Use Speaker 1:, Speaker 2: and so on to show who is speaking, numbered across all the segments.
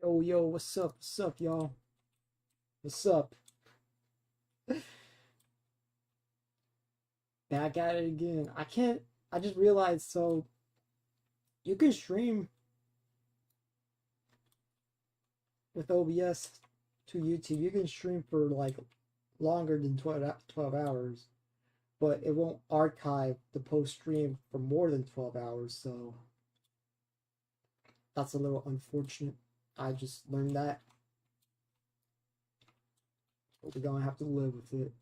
Speaker 1: Yo, what's up? What's up, y'all? What's up? Back at it again. I can't. I just realized. So you can stream with OBS to YouTube. You can stream for like longer than 12 hours, but it won't archive the post stream for more than 12 hours. So that's a little unfortunate. I just learned that, but we're gonna have to live with it.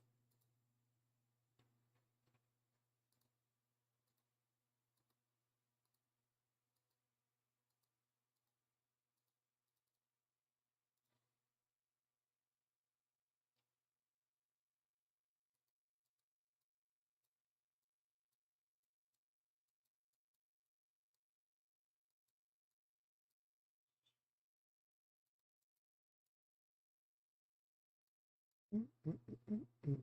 Speaker 1: Mm, mm, mm, mm, mm.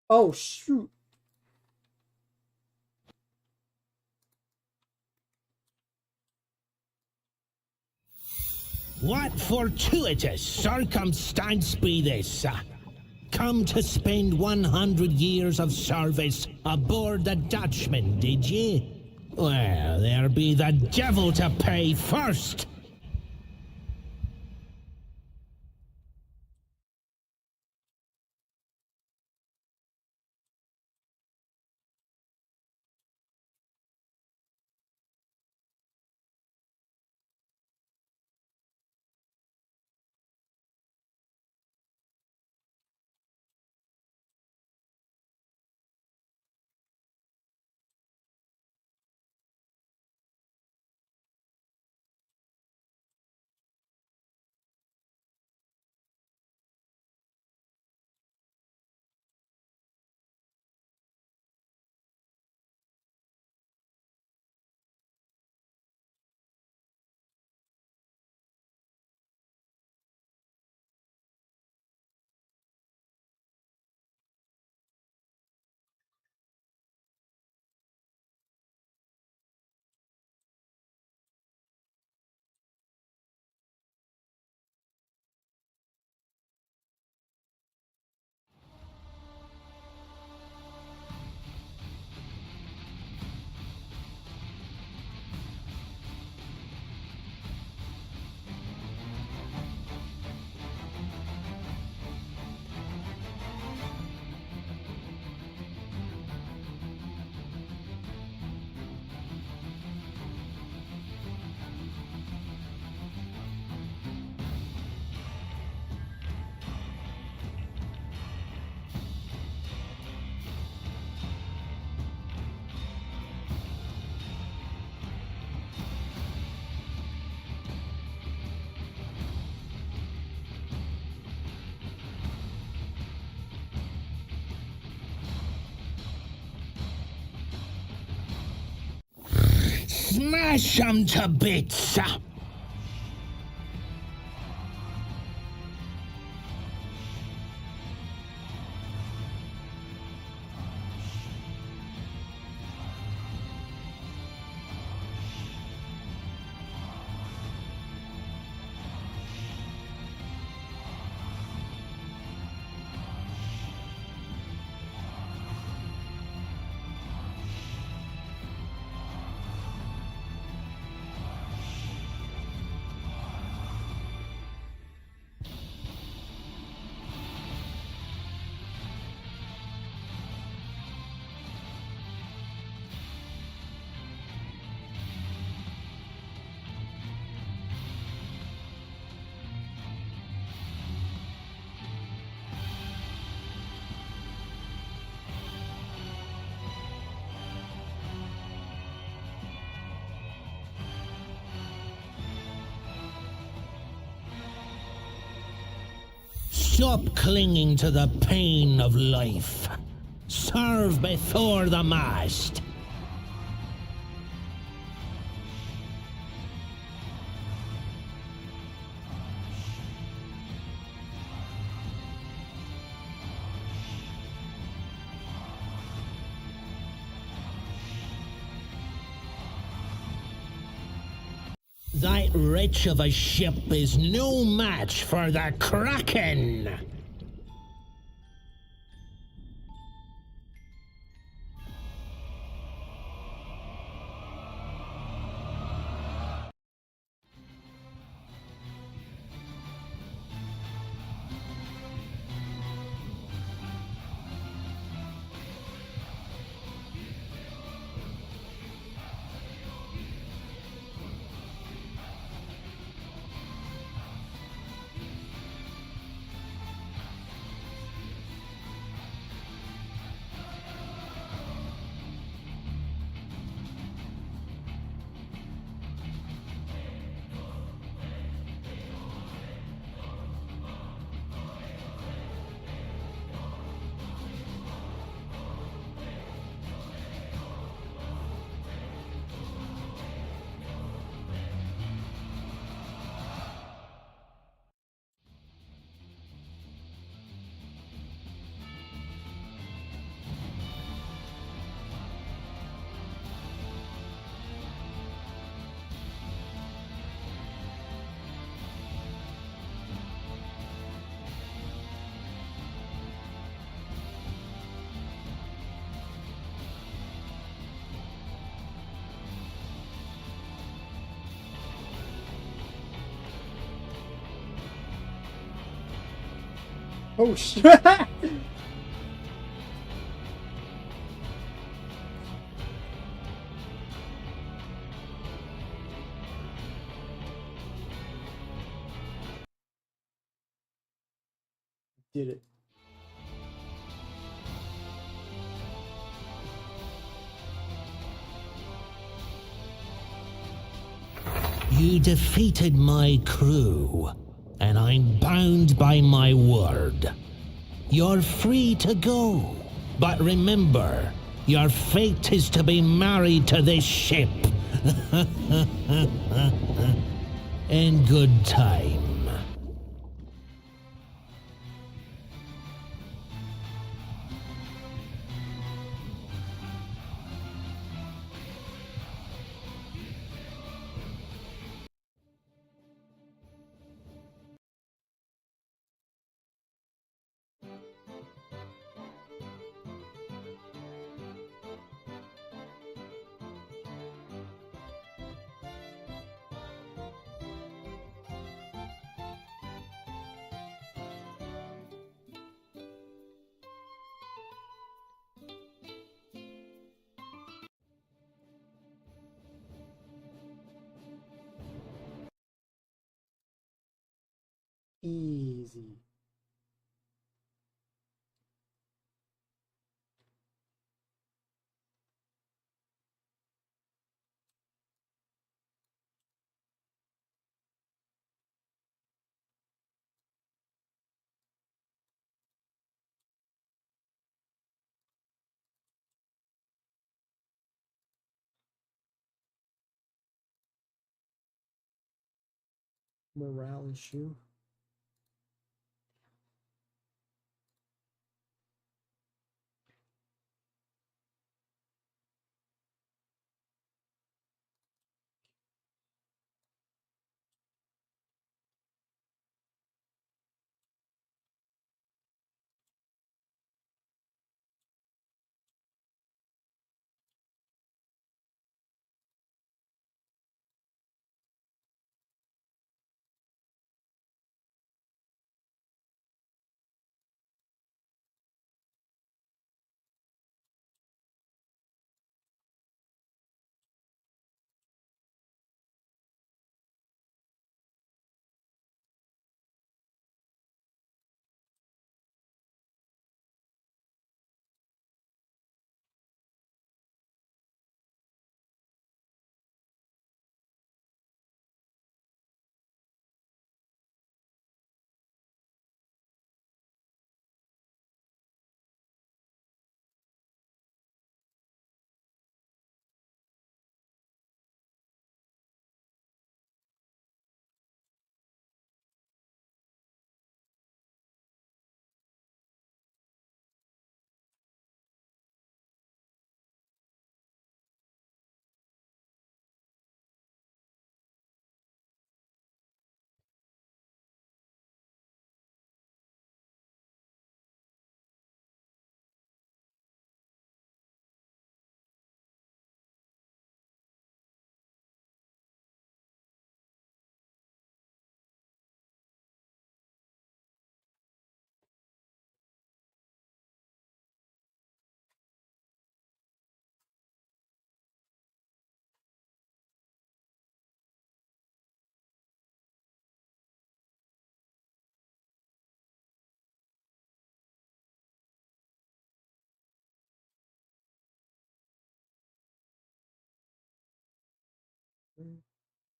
Speaker 1: Oh shoot!
Speaker 2: What fortuitous circumstance be this? Come to spend 100 years of service aboard the Dutchman, did ye? Well, there be the devil to pay first. Smash 'em to bits! Stop clinging to the pain of life. Serve before the mast. That wretch of a ship is no match for the Kraken!
Speaker 1: Oh shit! Did it.
Speaker 2: You defeated my crew, and I'm bound by my word. You're free to go, but remember, your fate is to be married to this ship. In good time.
Speaker 1: Easy. Morale issue.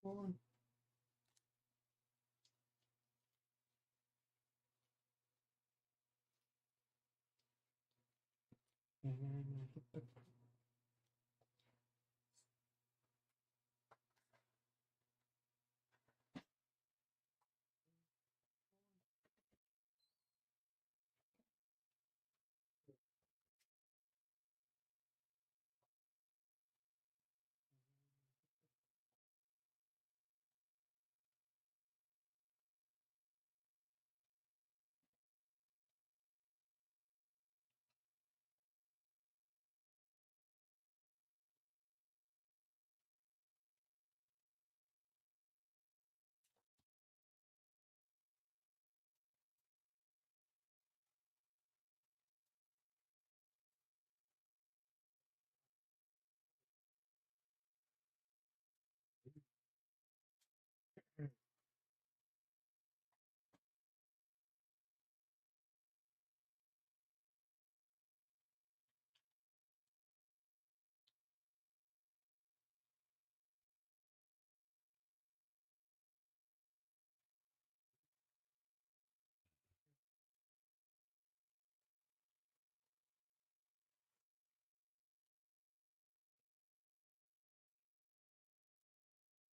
Speaker 1: One.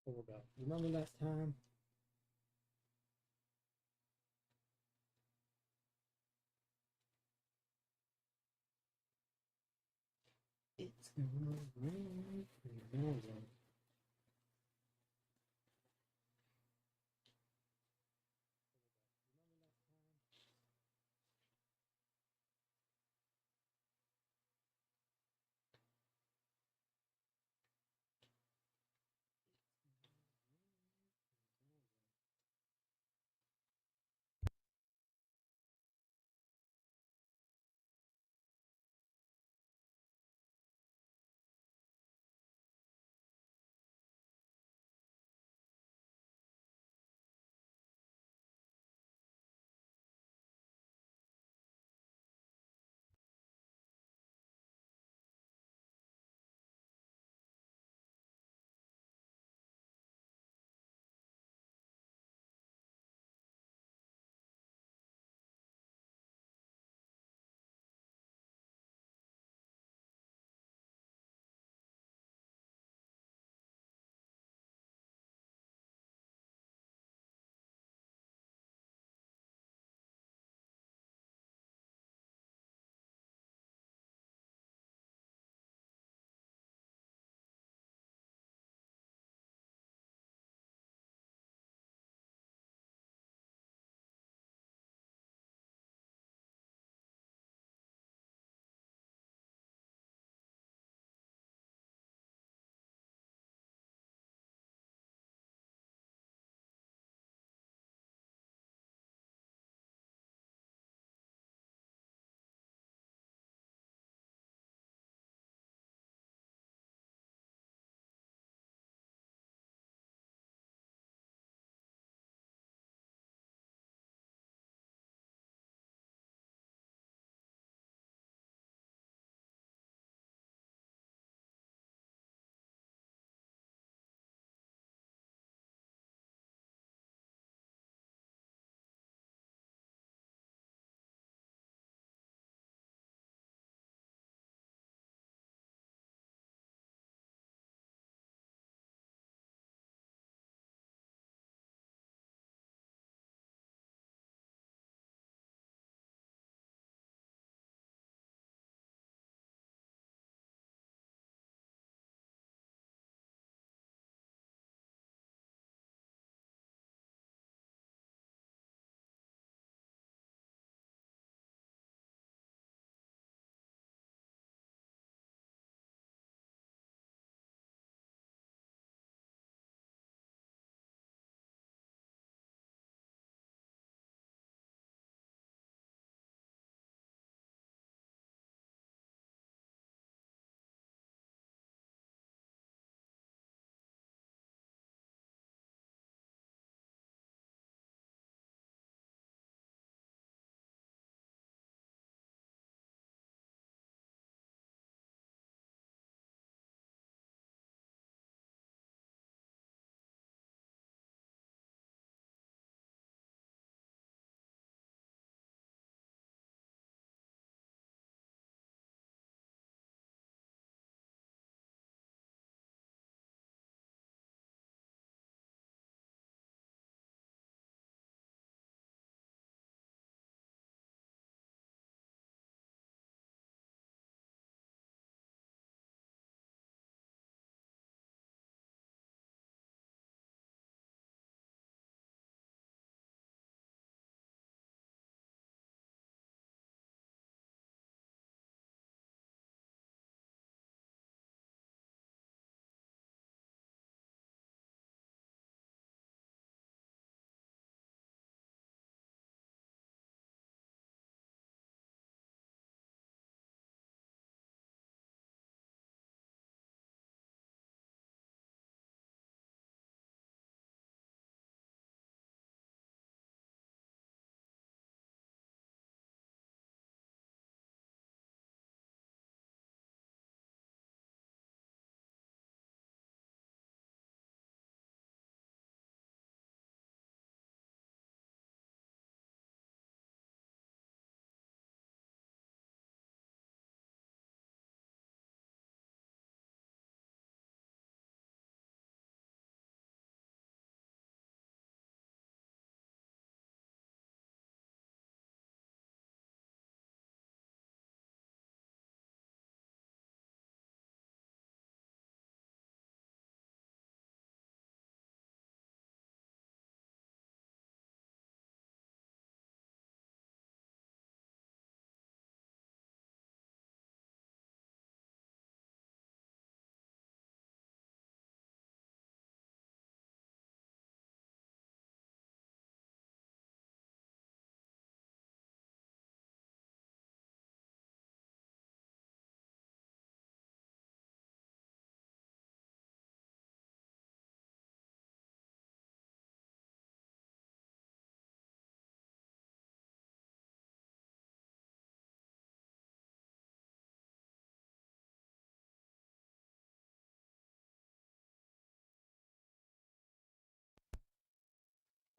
Speaker 1: Hold up. Remember last time? It's gonna rain.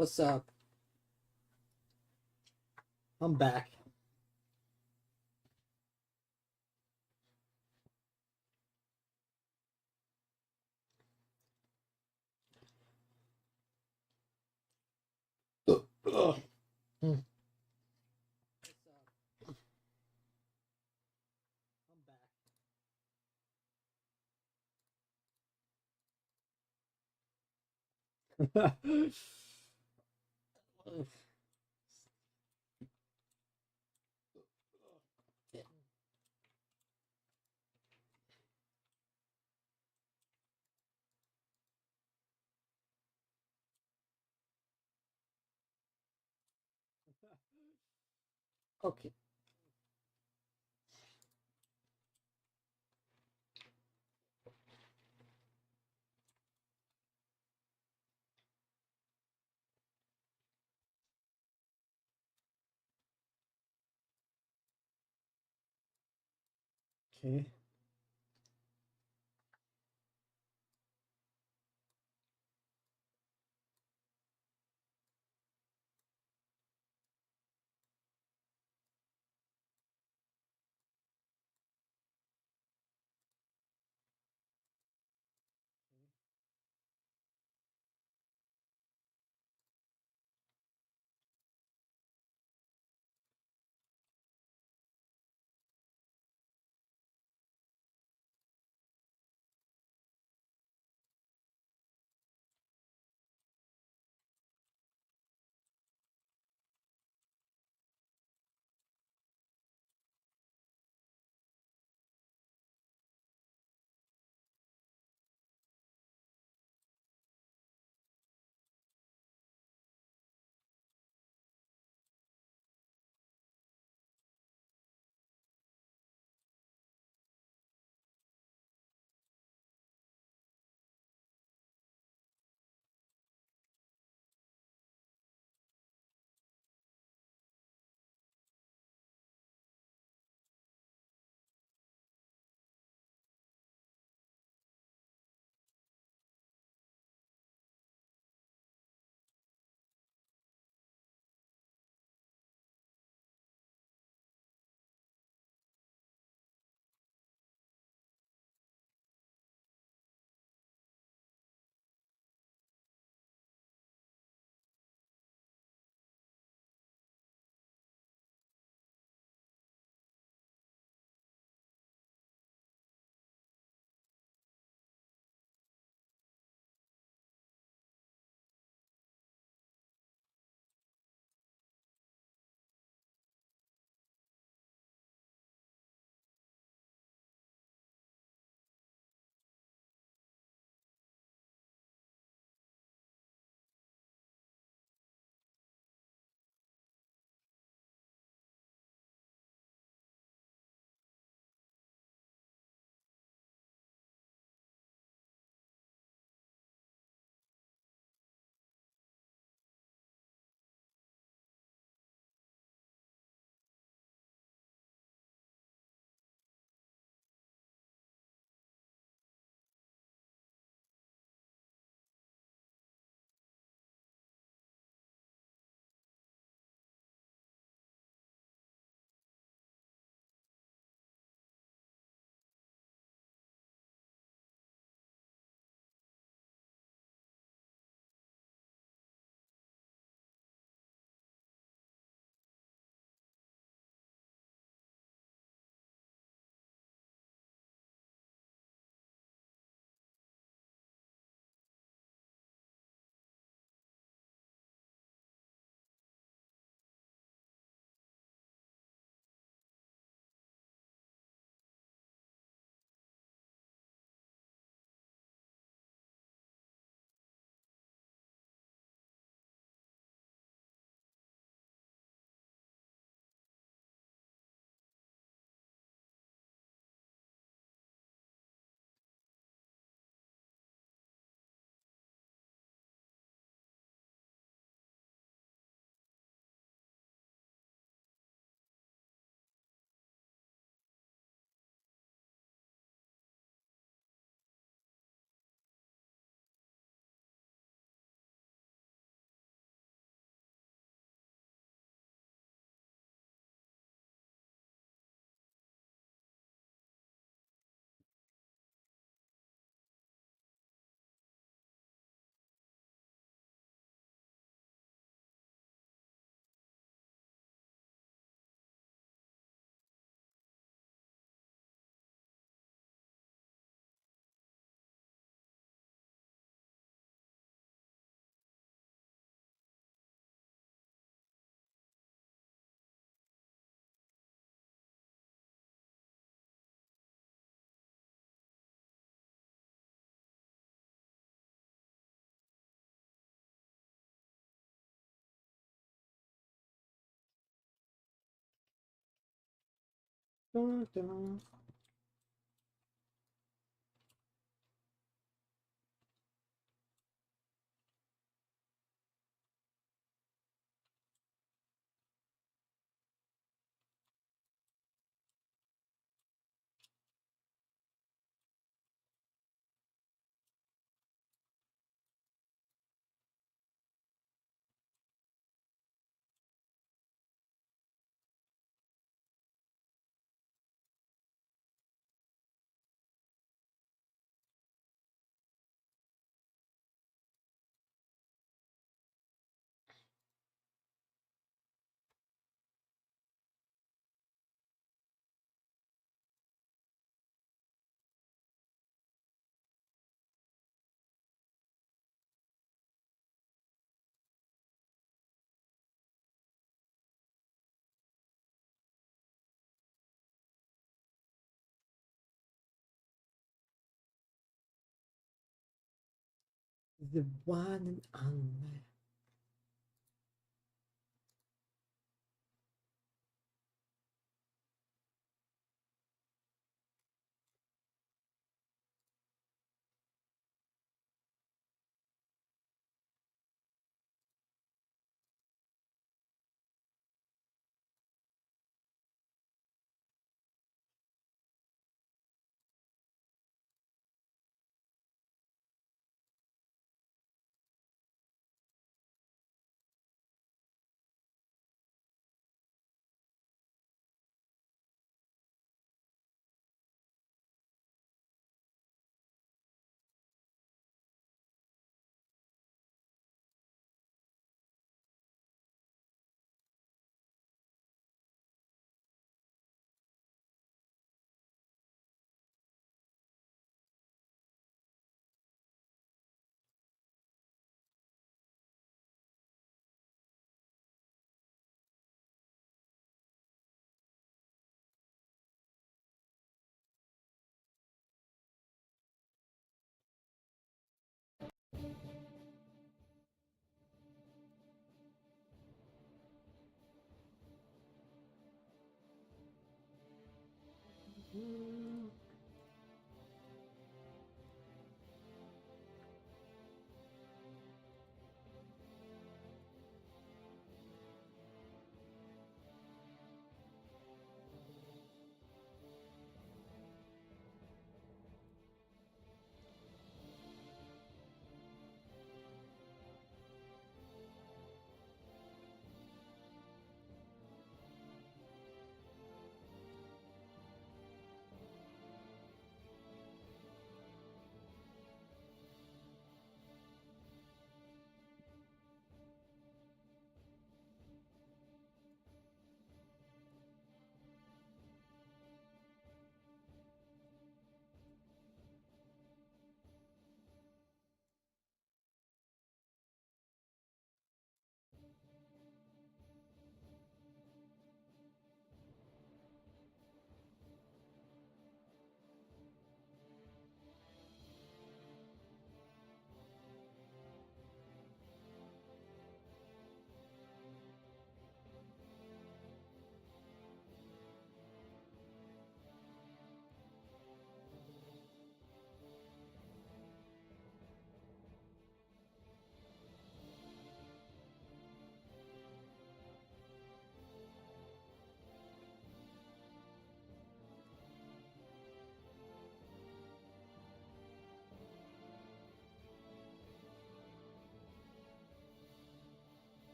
Speaker 1: What's up? I'm back. Ugh. Hmm. What's up? I'm back. Okay. Okay. Dun, dun. The one and only.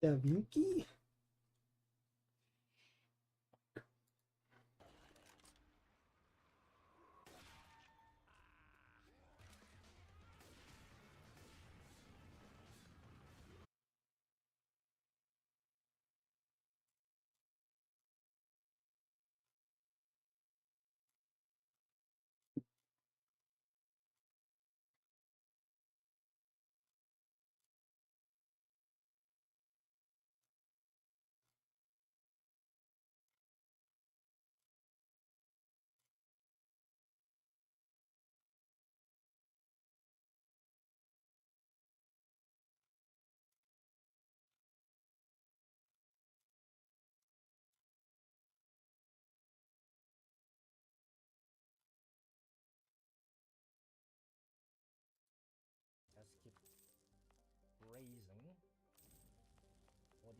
Speaker 1: Da Vinci?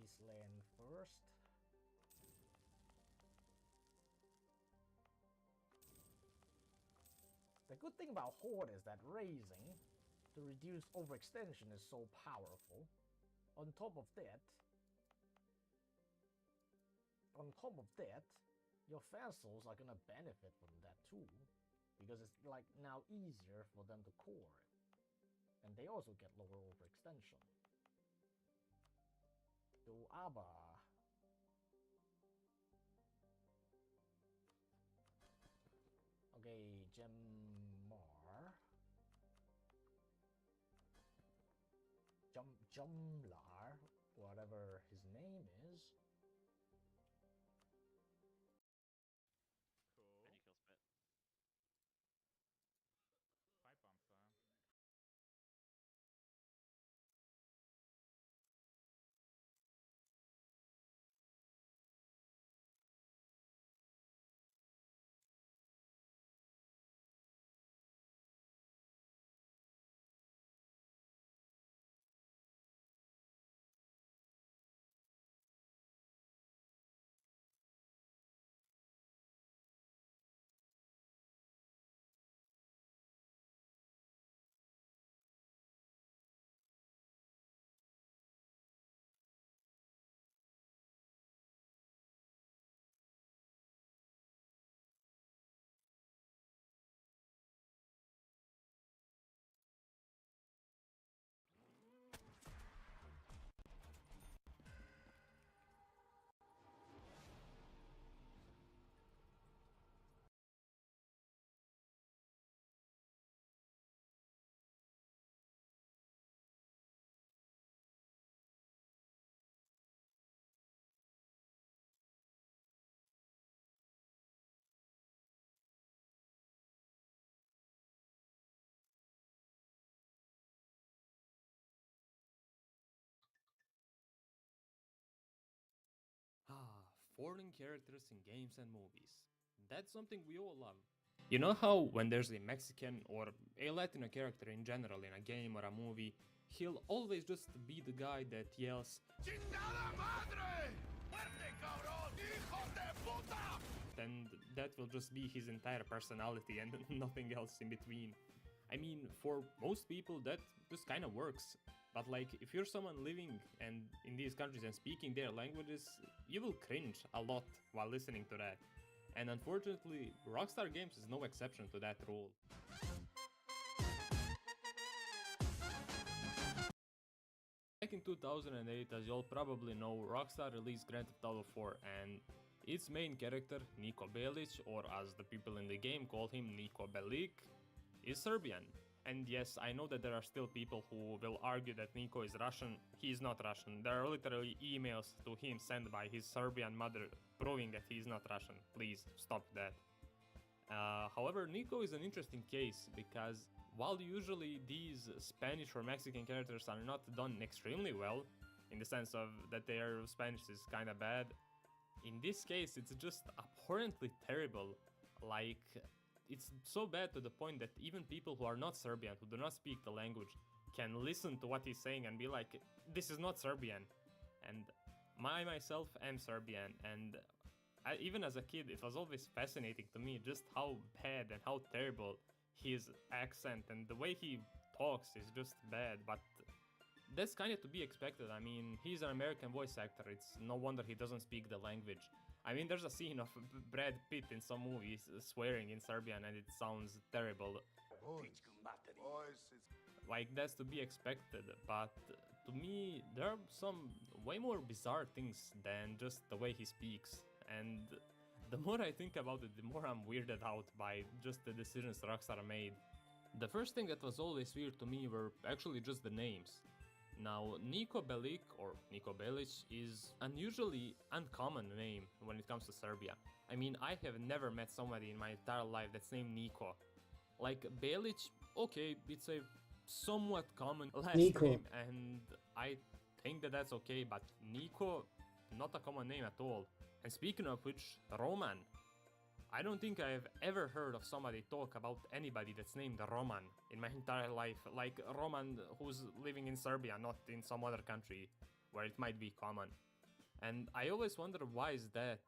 Speaker 3: this land first. The good thing about Horde is that raising to reduce overextension is so powerful. On top of that, your vassals are gonna benefit from that too, because it's like now easier for them to core it, and they also get lower overextension. So aber okay, Jemmar. Jumlar, whatever his name is.
Speaker 4: Cool.
Speaker 5: And you kill Spit.
Speaker 4: Pipe bomb time.
Speaker 6: Ah, foreign characters in games and movies. That's something we all love. You know how when there's a Mexican or a Latino character in general in a game or a movie, he'll always just be the guy that yells "Chingada madre! Muerte, cabrón! Hijos de puta!" And that will just be his entire personality and nothing else in between. I mean, for most people that just kind of works. But like, if you're someone living and in these countries and speaking their languages, you will cringe a lot while listening to that. And unfortunately, Rockstar Games is no exception to that rule. Back in 2008, as you'll probably know, Rockstar released Grand Theft Auto 4, and its main character, Niko Bellic, or as the people in the game call him, Niko Bellic, is Serbian. And yes, I know that there are still people who will argue that Niko is Russian. He is not Russian. There are literally emails to him sent by his Serbian mother proving that he is not Russian. Please stop that. However, Niko is an interesting case because while usually these Spanish or Mexican characters are not done extremely well, in the sense of that their Spanish is kinda bad, in this case it's just abhorrently terrible. Like, it's so bad to the point that even people who are not Serbian, who do not speak the language, can listen to what he's saying and be like, this is not Serbian. And myself am Serbian, and even as a kid, it was always fascinating to me just how bad and how terrible his accent and the way he talks is just bad, but that's kind of to be expected. I mean, he's an American voice actor, it's no wonder he doesn't speak the language. I mean, there's a scene of Brad Pitt in some movies swearing in Serbian and it sounds terrible. Like, that's to be expected, but to me, there are some way more bizarre things than just the way he speaks. And the more I think about it, the more I'm weirded out by just the decisions Rockstar made. The first thing that was always weird to me were actually just the names. Now, Niko Bellic, or Niko Bellic, is an unusually uncommon name when it comes to Serbia. I mean, I have never met somebody in my entire life that's named Niko. Like, Bellic, okay, it's a somewhat common last name, and I think that that's okay, but Niko, not a common name at all. And speaking of which, Roman. I don't think I have ever heard of somebody talk about anybody that's named Roman in my entire life, like Roman who's living in Serbia, not in some other country where it might be common. And I always wonder why is that,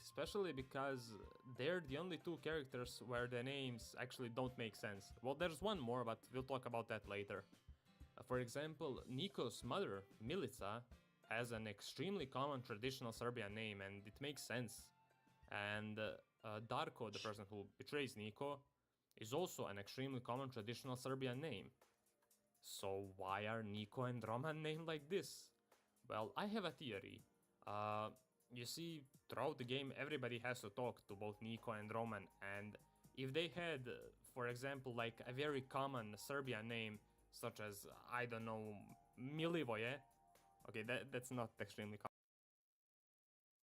Speaker 6: especially because they're the only two characters where the names actually don't make sense. Well, there's one more, but we'll talk about that later. For example, Niko's mother, Milica, has an extremely common traditional Serbian name, and it makes sense. And Darko, the person who betrays Niko, is also an extremely common traditional Serbian name. So why are Niko and Roman named like this? Well, I have a theory. You see, throughout the game, everybody has to talk to both Niko and Roman, and if they had, for example, like a very common Serbian name, such as, I don't know, Milivoje, okay, that's not extremely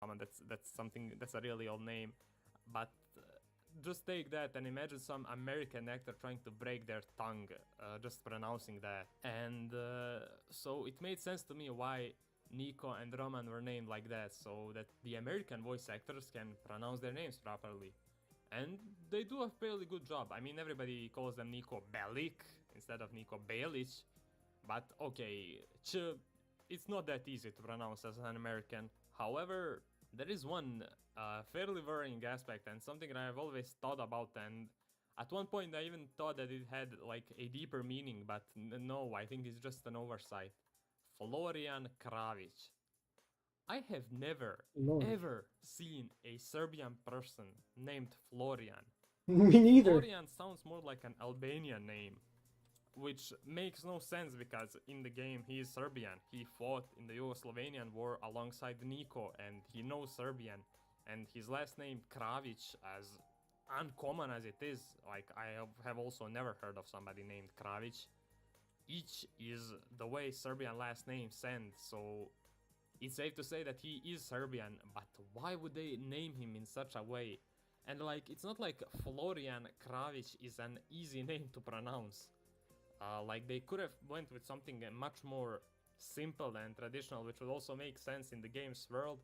Speaker 6: common, that's something, that's a really old name, but just take that and imagine some American actor trying to break their tongue just pronouncing that. And so it made sense to me why Niko and Roman were named like that, so that the American voice actors can pronounce their names properly. And they do a fairly good job. I mean, everybody calls them Niko Bellic instead of Niko Belic, but okay, it's not that easy to pronounce as an American. However, there is one fairly worrying aspect and something that I've always thought about, and at one point I even thought that it had like a deeper meaning, but no, I think it's just an oversight. Florian Kravic. I have never
Speaker 1: Lord.
Speaker 6: ever seen a Serbian person named Florian.
Speaker 1: Me neither.
Speaker 6: Florian sounds more like an Albanian name, which makes no sense because in the game he is Serbian. He fought in the Yugoslavenian war alongside Niko and he knows Serbian. And his last name Kravic, as uncommon as it is, like I have also never heard of somebody named Kravic. Each is the way Serbian last names sound, so it's safe to say that he is Serbian, but why would they name him in such a way? And like, it's not like Florian Kravic is an easy name to pronounce. Like they could have went with something much more simple and traditional, which would also make sense in the game's world,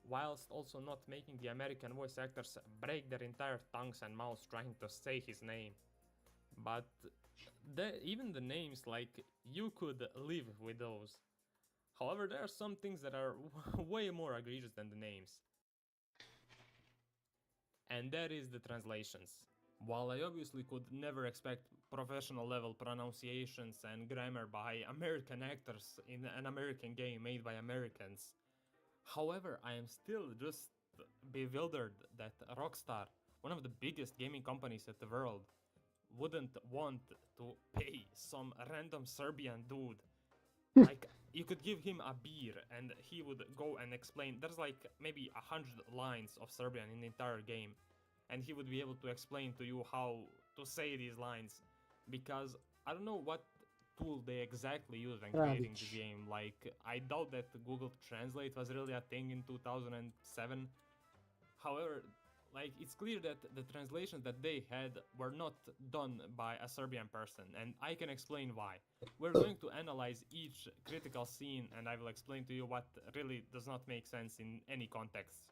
Speaker 6: whilst also not making the American voice actors break their entire tongues and mouths trying to say his name. But even the names, like, you could live with those. However, there are some things that are way more egregious than the names. And that is the translations. While I obviously could never expect professional level pronunciations and grammar by American actors in an American game made by Americans, however, I am still just bewildered that Rockstar, one of the biggest gaming companies in the world, wouldn't want to pay some random Serbian dude. Like, you could give him a beer and he would go and explain. There's like maybe 100 lines of Serbian in the entire game, and he would be able to explain to you how to say these lines, because I don't know what tool they exactly used when creating the game. Like, I doubt that Google Translate was really a thing in 2007. However, like, it's clear that the translations that they had were not done by a Serbian person, and I can explain why. We're going to analyze each critical scene, and I will explain to you what really does not make sense in any context.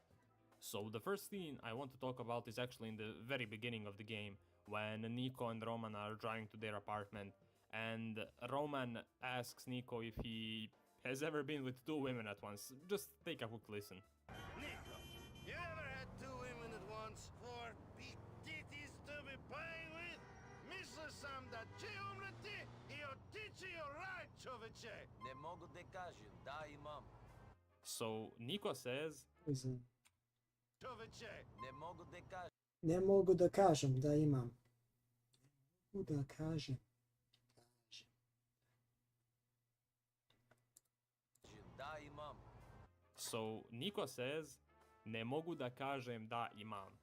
Speaker 6: So the first scene I want to talk about is actually in the very beginning of the game, when Niko and Roman are driving to their apartment, and Roman asks Niko if he has ever been with two women at once. Just take a quick listen.
Speaker 4: Niko, you ever had two women at once? Four big titties to be playing with? Mislio sam da će umreti I otići o raj, čoveče!
Speaker 5: Ne mogu da kažem, da imam.
Speaker 6: So Niko says,
Speaker 1: Listen.
Speaker 4: Čoveče!
Speaker 5: Ne mogu da kažem.
Speaker 1: Ne mogu da kažem da imam. Ne mogu da kažem.
Speaker 5: Da imam.
Speaker 6: So Niko says, ne mogu da kažem da imam.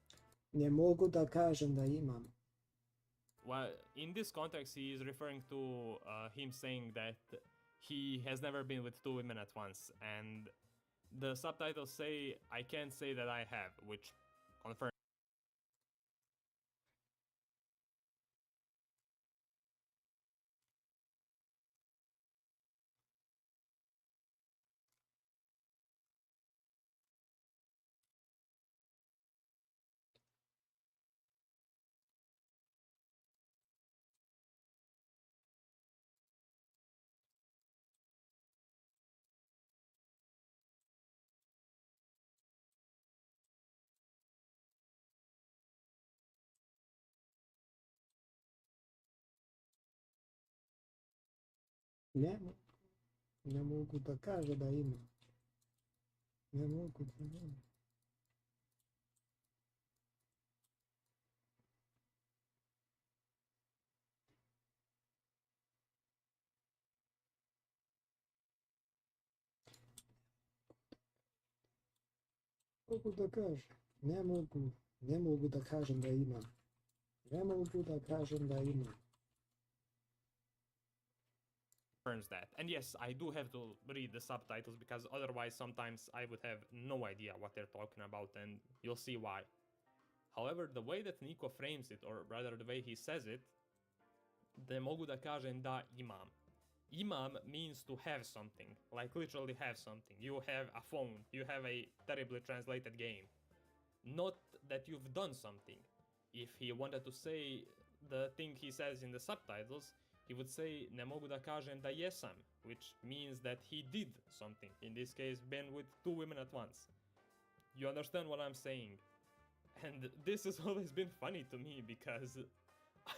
Speaker 1: Ne mogu da kažem da imam.
Speaker 6: Well, in this context, he is referring to him saying that he has never been with two women at once, and the subtitles say, I can't say that I have, which confirms
Speaker 1: Не, не могу да кажа да има. Не могу да има. Могу да кажа. Не могу. Не могу да кажам да има. Не могу да кажам да има.
Speaker 6: That. And yes, I do have to read the subtitles because otherwise sometimes I would have no idea what they're talking about, and you'll see why. However, the way that Nico frames it, or rather the way he says it, ne mogu da kažem da imam. Imam means to have something, like literally have something. You have a phone, you have a terribly translated game. Not that you've done something. If he wanted to say the thing he says in the subtitles, he would say ne mogu da kažem da jesam, which means that he did something. In this case, been with 2 women at once. You understand what I'm saying? And this has always been funny to me because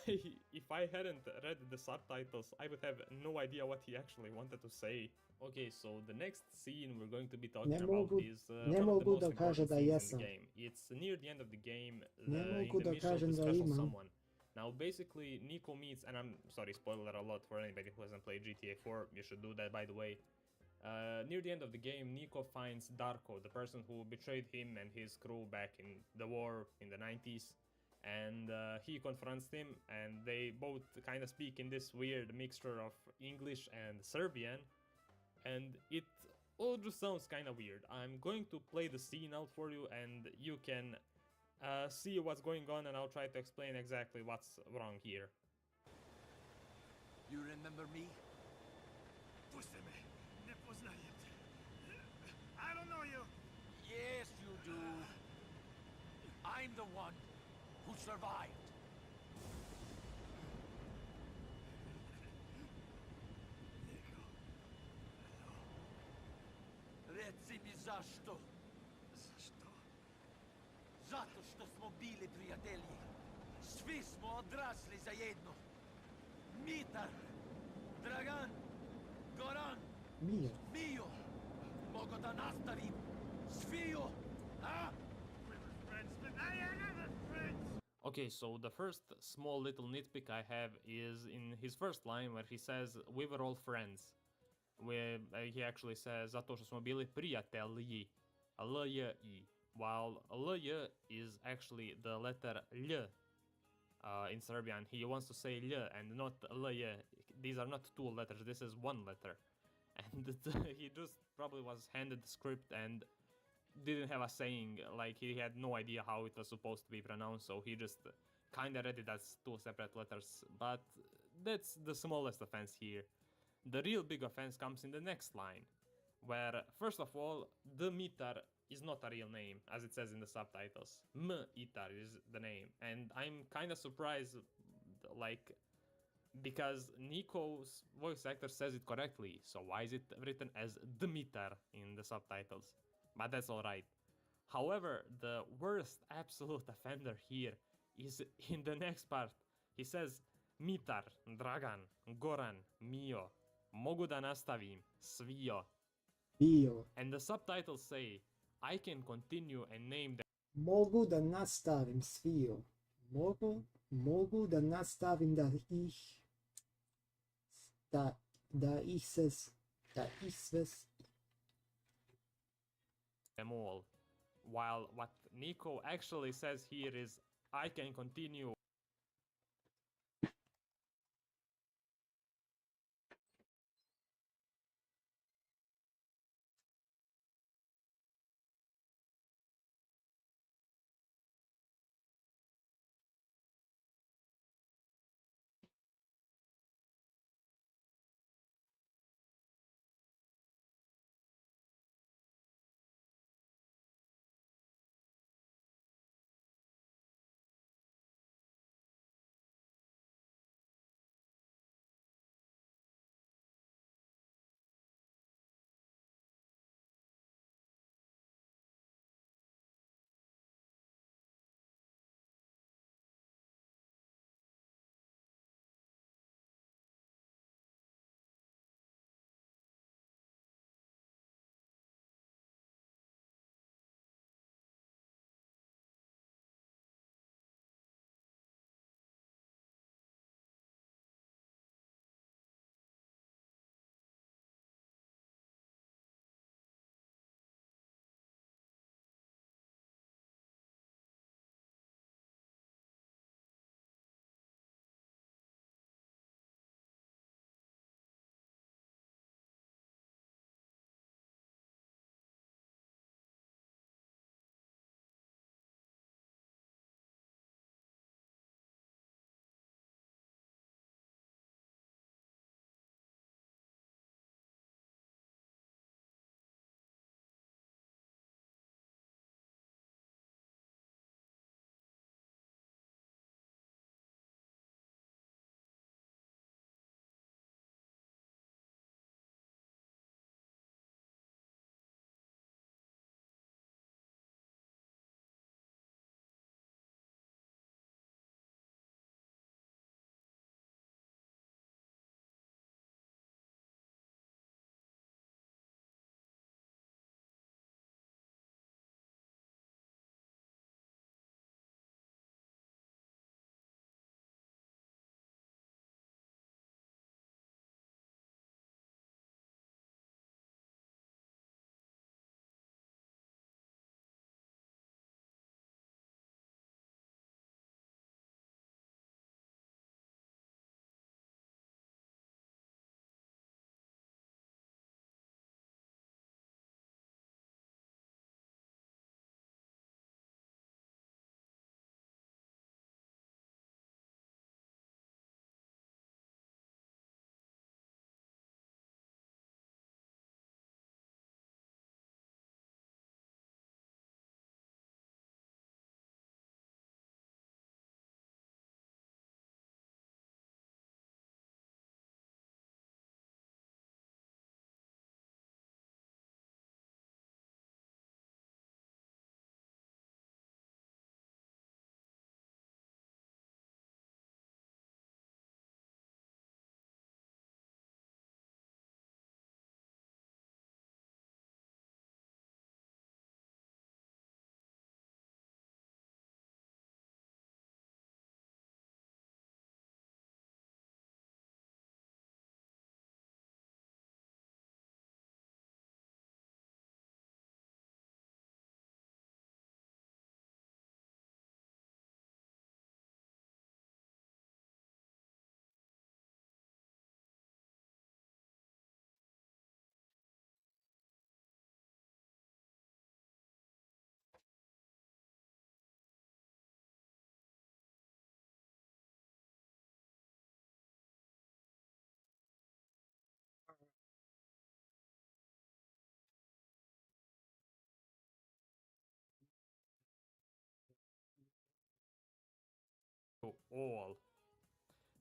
Speaker 6: if I hadn't read the subtitles, I would have no idea what he actually wanted to say. Okay, so the next scene we're going to be talking about is
Speaker 1: ne
Speaker 6: one of the
Speaker 1: mogu
Speaker 6: most
Speaker 1: da kažem
Speaker 6: important
Speaker 1: da
Speaker 6: scenes in the
Speaker 1: jesam.
Speaker 6: game. It's near the end of the game,
Speaker 1: Ne
Speaker 6: in
Speaker 1: mogu
Speaker 6: the
Speaker 1: da
Speaker 6: mission of
Speaker 1: kažem
Speaker 6: the
Speaker 1: da
Speaker 6: special
Speaker 1: imam.
Speaker 6: someone. Now, basically, Nico meets, and I'm sorry, spoiler alert for anybody who hasn't played GTA 4, you should do that, by the way. Near the end of the game, Nico finds Darko, the person who betrayed him and his crew back in the war in the 90s, and he confronts him, and they both kind of speak in this weird mixture of English and Serbian, and it all just sounds kind of weird. I'm going to play the scene out for you, and you can see what's going on, and I'll try to explain exactly what's wrong here.
Speaker 5: You remember me?
Speaker 4: Pusti me. Ne poznajem te. I don't know you.
Speaker 5: Yes, you do. I'm the one who survived. Reci mi zašto?
Speaker 4: Zašto?
Speaker 5: Zato što smo bili prijatelji. Svi smo odrasli zajedno. Mitar, Dragan, Goran,
Speaker 1: Mio.
Speaker 5: Mio. Mogu da nastavim. Svio, a?
Speaker 4: We were friends, but I am never friends.
Speaker 6: Okay, so the first small little nitpick I have is in his first line where he says, we were all friends. Where he actually says, zato što smo bili prijatelji. L-J-I. While L-J is actually the letter L in Serbian. He wants to say L and not L-J. These are not 2 letters, this is 1 letter. And he just probably was handed the script and didn't have a saying, like he had no idea how it was supposed to be pronounced, so he just kinda read it as 2 separate letters. But that's the smallest offense here. The real big offense comes in the next line, where, first of all, the Mitar is not a real name, as it says in the subtitles. M-Itar is the name, and I'm kinda surprised, like, because Nico's voice actor says it correctly, so why is it written as Dmitar in the subtitles? But that's alright. However, the worst absolute offender here is in the next part. He says, Mitar, Dragan, Goran, Mio, mogu da nastavim, svio.
Speaker 1: Bio.
Speaker 6: And the subtitles say, I can continue and name them.
Speaker 1: Mogu da nastavim svio. Mogu da nastavim da ih sve
Speaker 6: Them all. While what Nico actually says here is, I can continue all.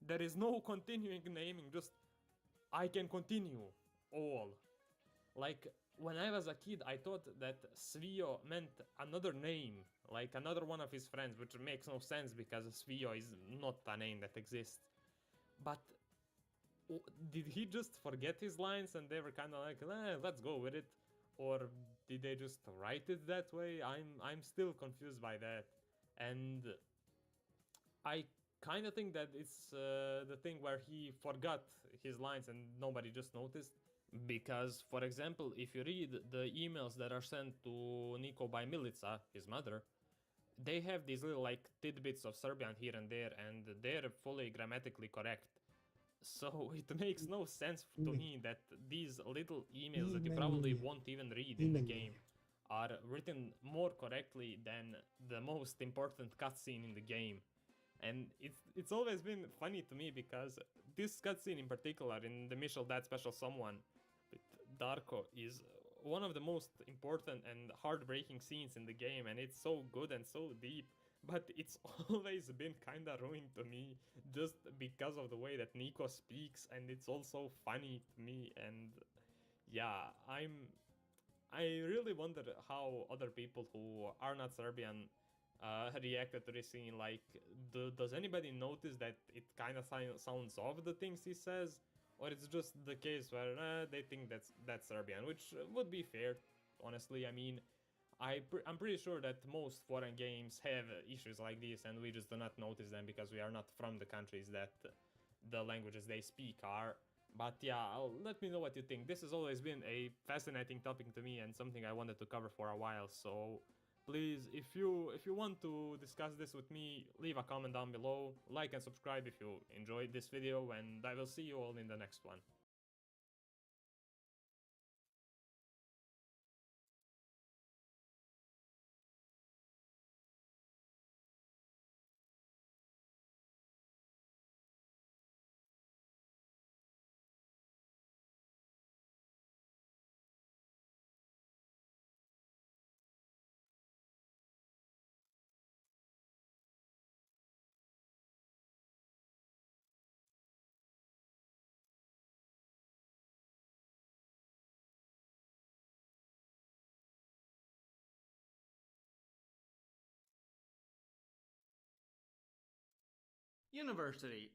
Speaker 6: There is no continuing naming, just I can continue all. Like, when I was a kid, I thought that Svio meant another name, like another one of his friends, which makes no sense because Svio is not a name that exists. But did he just forget his lines and they were kind of like, let's go with it? Or did they just write it that way? I'm still confused by that. And I kind of think that it's the thing where he forgot his lines and nobody just noticed. Because, for example, if you read the emails that are sent to Nico by Milica, his mother, they have these little like tidbits of Serbian here and there, and they're fully grammatically correct. So it makes no sense to me that these little emails that you probably won't even read in the game are written more correctly than the most important cutscene in the game. And it's always been funny to me because this cutscene in particular, in the Michel That Special Someone with Darko, is one of the most important and heartbreaking scenes in the game, and it's so good and so deep. But it's always been kinda ruined to me just because of the way that Nico speaks, and it's also funny to me. And yeah, I really wonder how other people who are not Serbian reacted to this scene. Like, does anybody notice that it kind of sounds off, the things he says, or it's just the case where they think that's Serbian, which would be fair, honestly. I mean, I'm pretty sure that most foreign games have issues like this, and we just do not notice them because we are not from the countries that the languages they speak are. But yeah, let me know what you think. This has always been a fascinating topic to me and something I wanted to cover for a while, so please, if you want to discuss this with me, leave a comment down below, like and subscribe if you enjoyed this video, and I will see you all in the next one.
Speaker 7: University.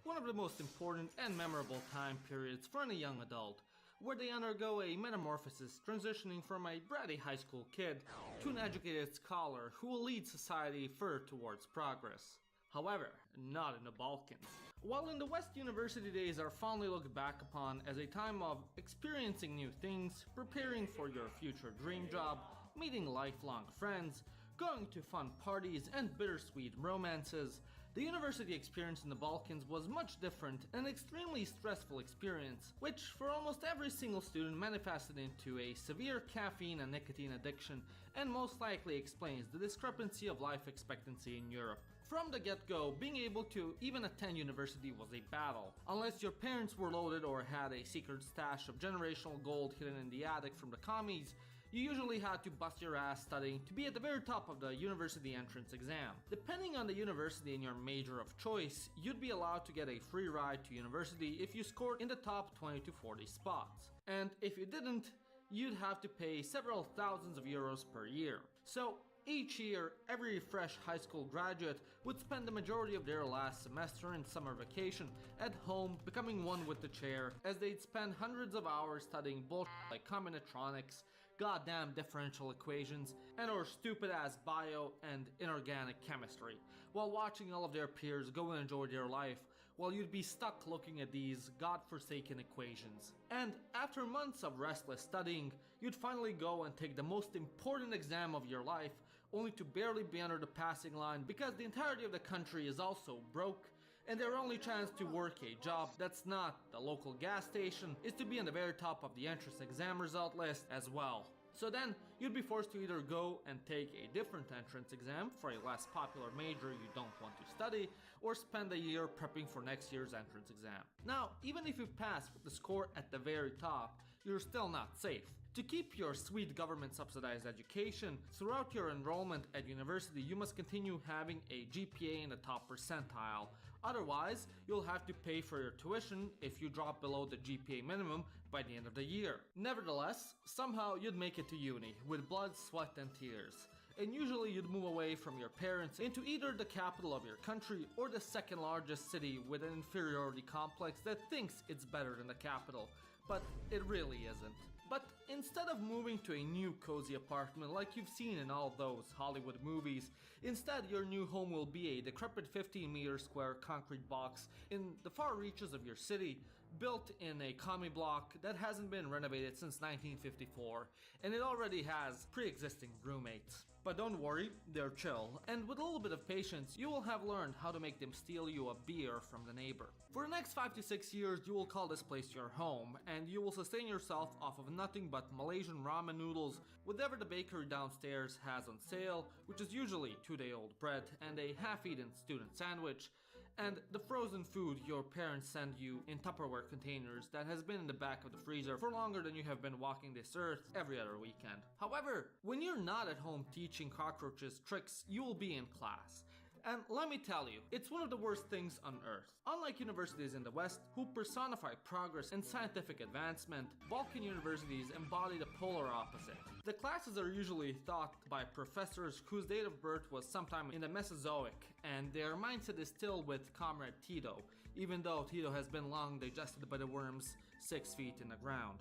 Speaker 7: One of the most important and memorable time periods for any young adult, where they undergo a metamorphosis transitioning from a bratty high school kid to an educated scholar who will lead society further towards progress. However, not in the Balkans. While in the West, university days are fondly looked back upon as a time of experiencing new things, preparing for your future dream job, meeting lifelong friends, going to fun parties and bittersweet romances, the university experience in the Balkans was much different and an extremely stressful experience, which for almost every single student manifested into a severe caffeine and nicotine addiction, and most likely explains the discrepancy of life expectancy in Europe. From the get-go, being able to even attend university was a battle. Unless your parents were loaded or had a secret stash of generational gold hidden in the attic from the commies, you usually had to bust your ass studying to be at the very top of the university entrance exam. Depending on the university and your major of choice, you'd be allowed to get a free ride to university if you scored in the top 20 to 40 spots. And if you didn't, you'd have to pay several thousands of euros per year. So each year, every fresh high school graduate would spend the majority of their last semester and summer vacation at home becoming one with the chair, as they'd spend hundreds of hours studying bullshit like combinatorics, goddamn differential equations, and or stupid ass bio and inorganic chemistry, while watching all of their peers go and enjoy their life, while you'd be stuck looking at these godforsaken equations. And after months of restless studying, you'd finally go and take the most important exam of your life, only to barely be under the passing line because the entirety of the country is also broke, and their only chance to work a job that's not the local gas station is to be on the very top of the entrance exam result list as well. So then, you'd be forced to either go and take a different entrance exam for a less popular major you don't want to study, or spend a year prepping for next year's entrance exam. Now, even if you pass with the score at the very top, you're still not safe. To keep your sweet government-subsidized education, throughout your enrollment at university you must continue having a GPA in the top percentile. Otherwise, you'll have to pay for your tuition if you drop below the GPA minimum by the end of the year. Nevertheless, somehow you'd make it to uni, with blood, sweat and tears. And usually you'd move away from your parents into either the capital of your country or the second largest city with an inferiority complex that thinks it's better than the capital. But it really isn't. But instead of moving to a new cozy apartment like you've seen in all those Hollywood movies, instead your new home will be a decrepit 15-meter square concrete box in the far reaches of your city, built in a commie block that hasn't been renovated since 1954, and it already has pre-existing roommates. But don't worry, they're chill, and with a little bit of patience, you will have learned how to make them steal you a beer from the neighbor. For the next 5 to 6 years, you will call this place your home, and you will sustain yourself off of nothing but Malaysian ramen noodles, whatever the bakery downstairs has on sale, which is usually 2-day-old bread and a half-eaten student sandwich, and the frozen food your parents send you in Tupperware containers that has been in the back of the freezer for longer than you have been walking this earth every other weekend. However, when you're not at home teaching cockroaches tricks, you will be in class. And let me tell you, it's one of the worst things on earth. Unlike universities in the West, who personify progress and scientific advancement, Balkan universities embody the polar opposite. The classes are usually taught by professors whose date of birth was sometime in the Mesozoic, and their mindset is still with Comrade Tito, even though Tito has been long digested by the worms 6 feet in the ground.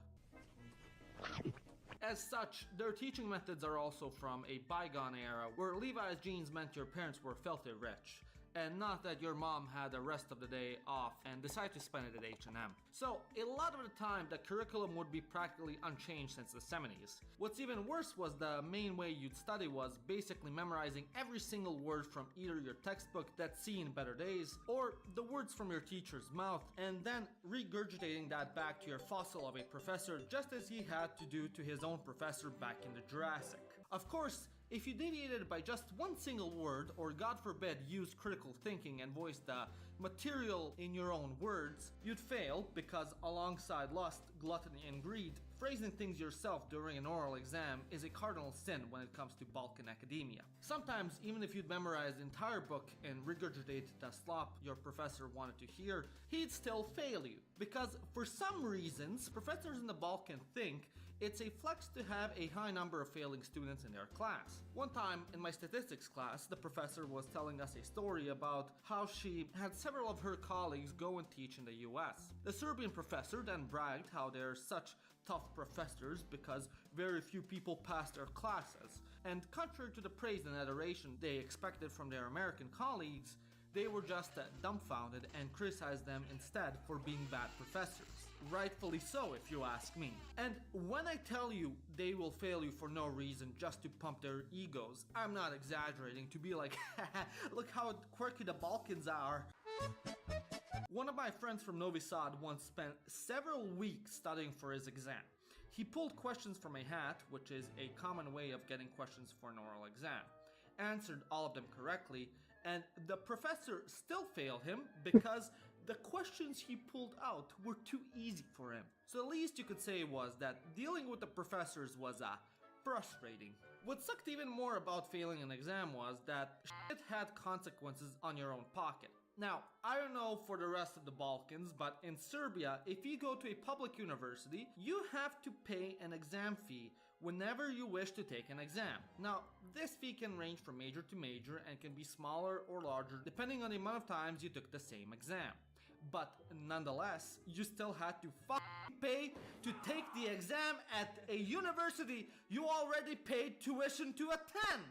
Speaker 7: As such, their teaching methods are also from a bygone era where Levi's jeans meant your parents were filthy rich, and not that your mom had the rest of the day off and decided to spend it at H&M. So, a lot of the time, the curriculum would be practically unchanged since the 70s. What's even worse was the main way you'd study was basically memorizing every single word from either your textbook that's seen better days, or the words from your teacher's mouth, and then regurgitating that back to your fossil of a professor just as he had to do to his own professor back in the Jurassic. Of course, if you deviated by just one single word, or God forbid used critical thinking and voiced the material in your own words, you'd fail because alongside lust, gluttony and greed, phrasing things yourself during an oral exam is a cardinal sin when it comes to Balkan academia. Sometimes, even if you'd memorize the entire book and regurgitate the slop your professor wanted to hear, he'd still fail you. Because for some reasons, professors in the Balkan think it's a flex to have a high number of failing students in their class. One time in my statistics class, the professor was telling us a story about how she had several of her colleagues go and teach in the US. The Serbian professor then bragged how they're such tough professors because very few people pass their classes, and contrary to the praise and adoration they expected from their American colleagues, they were just dumbfounded and criticized them instead for being bad professors. Rightfully so, if you ask me. And when I tell you they will fail you for no reason just to pump their egos, I'm not exaggerating to be like, look how quirky the Balkans are. One of my friends from Novi Sad once spent several weeks studying for his exam. He pulled questions from a hat, which is a common way of getting questions for an oral exam, answered all of them correctly, and the professor still failed him because the questions he pulled out were too easy for him. So the least you could say was that dealing with the professors was frustrating. What sucked even more about failing an exam was that shit had consequences on your own pocket. Now, I don't know for the rest of the Balkans, but in Serbia, if you go to a public university, you have to pay an exam fee whenever you wish to take an exam. Now, this fee can range from major to major and can be smaller or larger depending on the amount of times you took the same exam. But nonetheless, you still had to pay to take the exam at a university you already paid tuition to attend.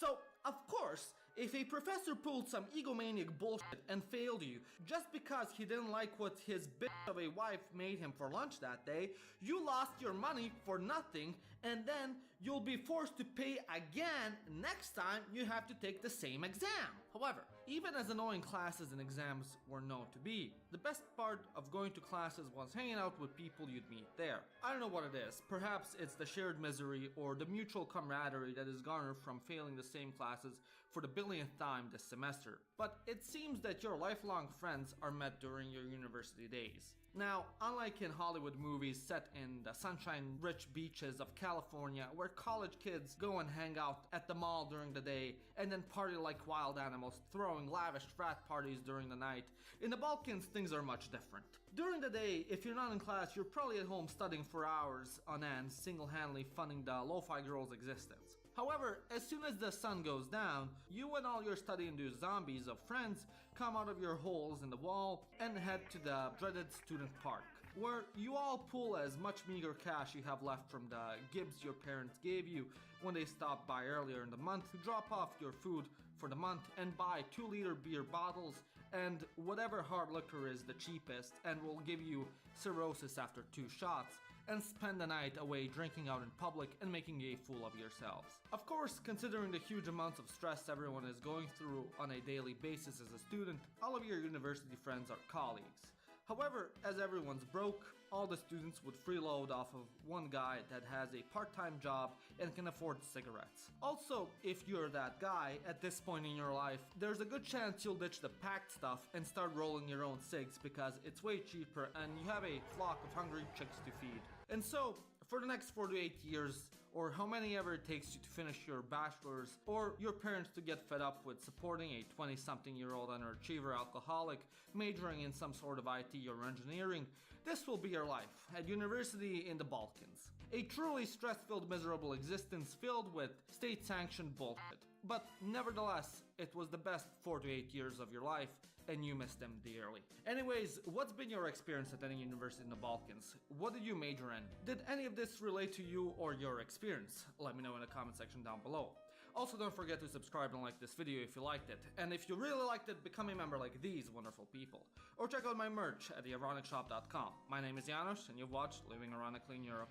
Speaker 7: So, of course, if a professor pulled some egomaniac bullshit and failed you just because he didn't like what his bitch of a wife made him for lunch that day, you lost your money for nothing, and then you'll be forced to pay again next time you have to take the same exam. However, even as annoying classes and exams were known to be, the best part of going to classes was hanging out with people you'd meet there. I don't know what it is, perhaps it's the shared misery or the mutual camaraderie that is garnered from failing the same classes for the billionth time this semester, but it seems that your lifelong friends are met during your university days. Now, unlike in Hollywood movies set in the sunshine-rich beaches of California, where college kids go and hang out at the mall during the day and then party like wild animals, throwing lavish frat parties during the night, in the Balkans things are much different. During the day, if you're not in class, you're probably at home studying for hours on end, single-handedly funding the lo-fi girl's existence. However, as soon as the sun goes down, you and all your study-induced zombies of friends come out of your holes in the wall and head to the dreaded student park, where you all pull as much meager cash you have left from the gibs your parents gave you when they stopped by earlier in the month to drop off your food for the month and buy 2-liter beer bottles and whatever hard liquor is the cheapest and will give you cirrhosis after 2 shots, and spend the night away drinking out in public and making a fool of yourselves. Of course, considering the huge amounts of stress everyone is going through on a daily basis as a student, all of your university friends are colleagues. However, as everyone's broke, all the students would freeload off of one guy that has a part-time job and can afford cigarettes. Also, if you're that guy at this point in your life, there's a good chance you'll ditch the packed stuff and start rolling your own cigs because it's way cheaper and you have a flock of hungry chicks to feed. And so, for the next 4 to 8 years, or how many ever it takes you to finish your bachelor's, or your parents to get fed up with supporting a 20-something-year-old underachiever alcoholic majoring in some sort of IT or engineering, this will be your life at university in the Balkans. A truly stress-filled, miserable existence filled with state-sanctioned bullshit. But nevertheless, it was the best 4 to 8 years of your life, and you missed them dearly. Anyways, what's been your experience at any university in the Balkans? What did you major in? Did any of this relate to you or your experience? Let me know in the comment section down below. Also, don't forget to subscribe and like this video if you liked it. And if you really liked it, become a member like these wonderful people. Or check out my merch at theironicsshop.com. My name is Janos, and you've watched Living Ironically in Europe.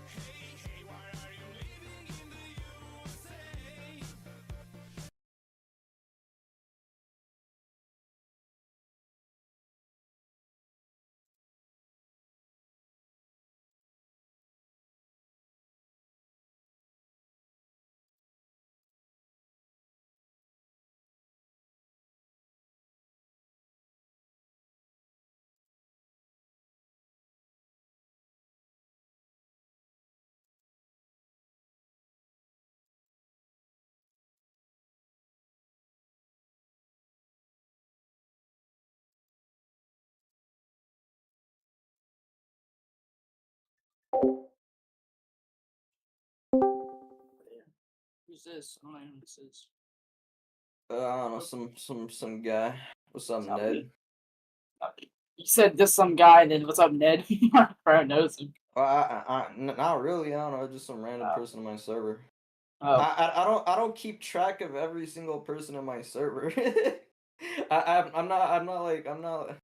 Speaker 5: Hey, why are you living in the USA?
Speaker 8: Who's this? I don't know who this is.
Speaker 9: I don't know, some guy. What's up,
Speaker 8: Not
Speaker 9: Ned?
Speaker 8: me. Not me. You said just some guy, then what's up, Ned? Probably knows him.
Speaker 9: Not really. I don't know, just some random
Speaker 8: Oh.
Speaker 9: person on my server.
Speaker 8: Oh,
Speaker 9: I don't keep track of every single person in my server. I'm not.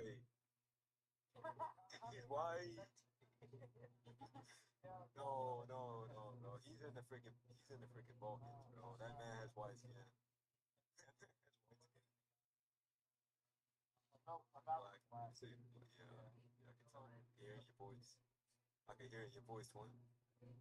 Speaker 10: white. He's white. No, no, no, no. He's in the freaking Balkans, bro. That man has white skin. Black. See, yeah, yeah, I can tell. I can hear it in your voice. I can hear it in your voice, twin. Okay.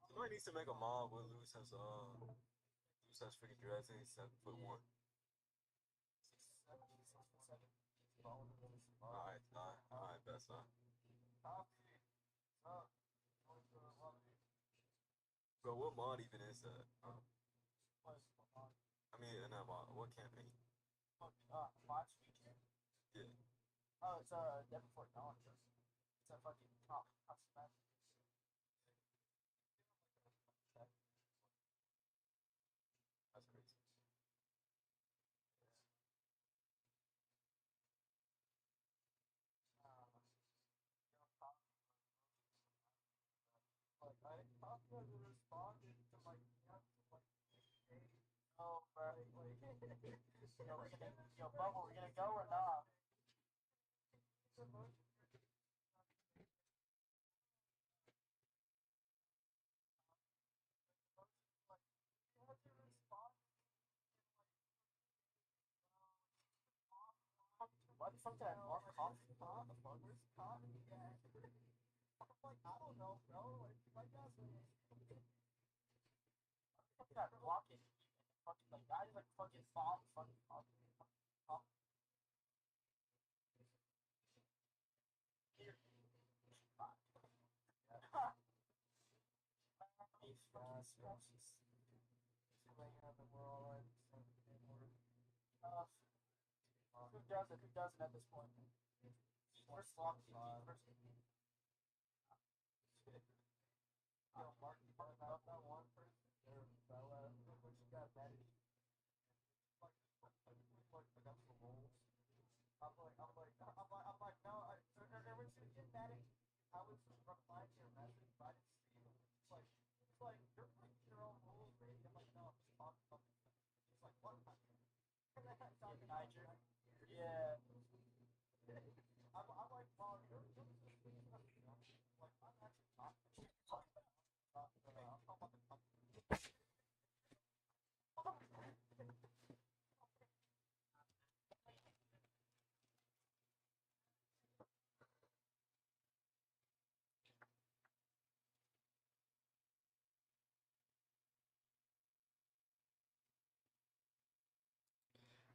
Speaker 10: Somebody needs to make a mob where Luz has freaking dreads and he's 7'1". Alright, best not. Bro, what mod even is that? I mean, not mod. What campaign? Yeah. That's crazy.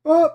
Speaker 1: Oh,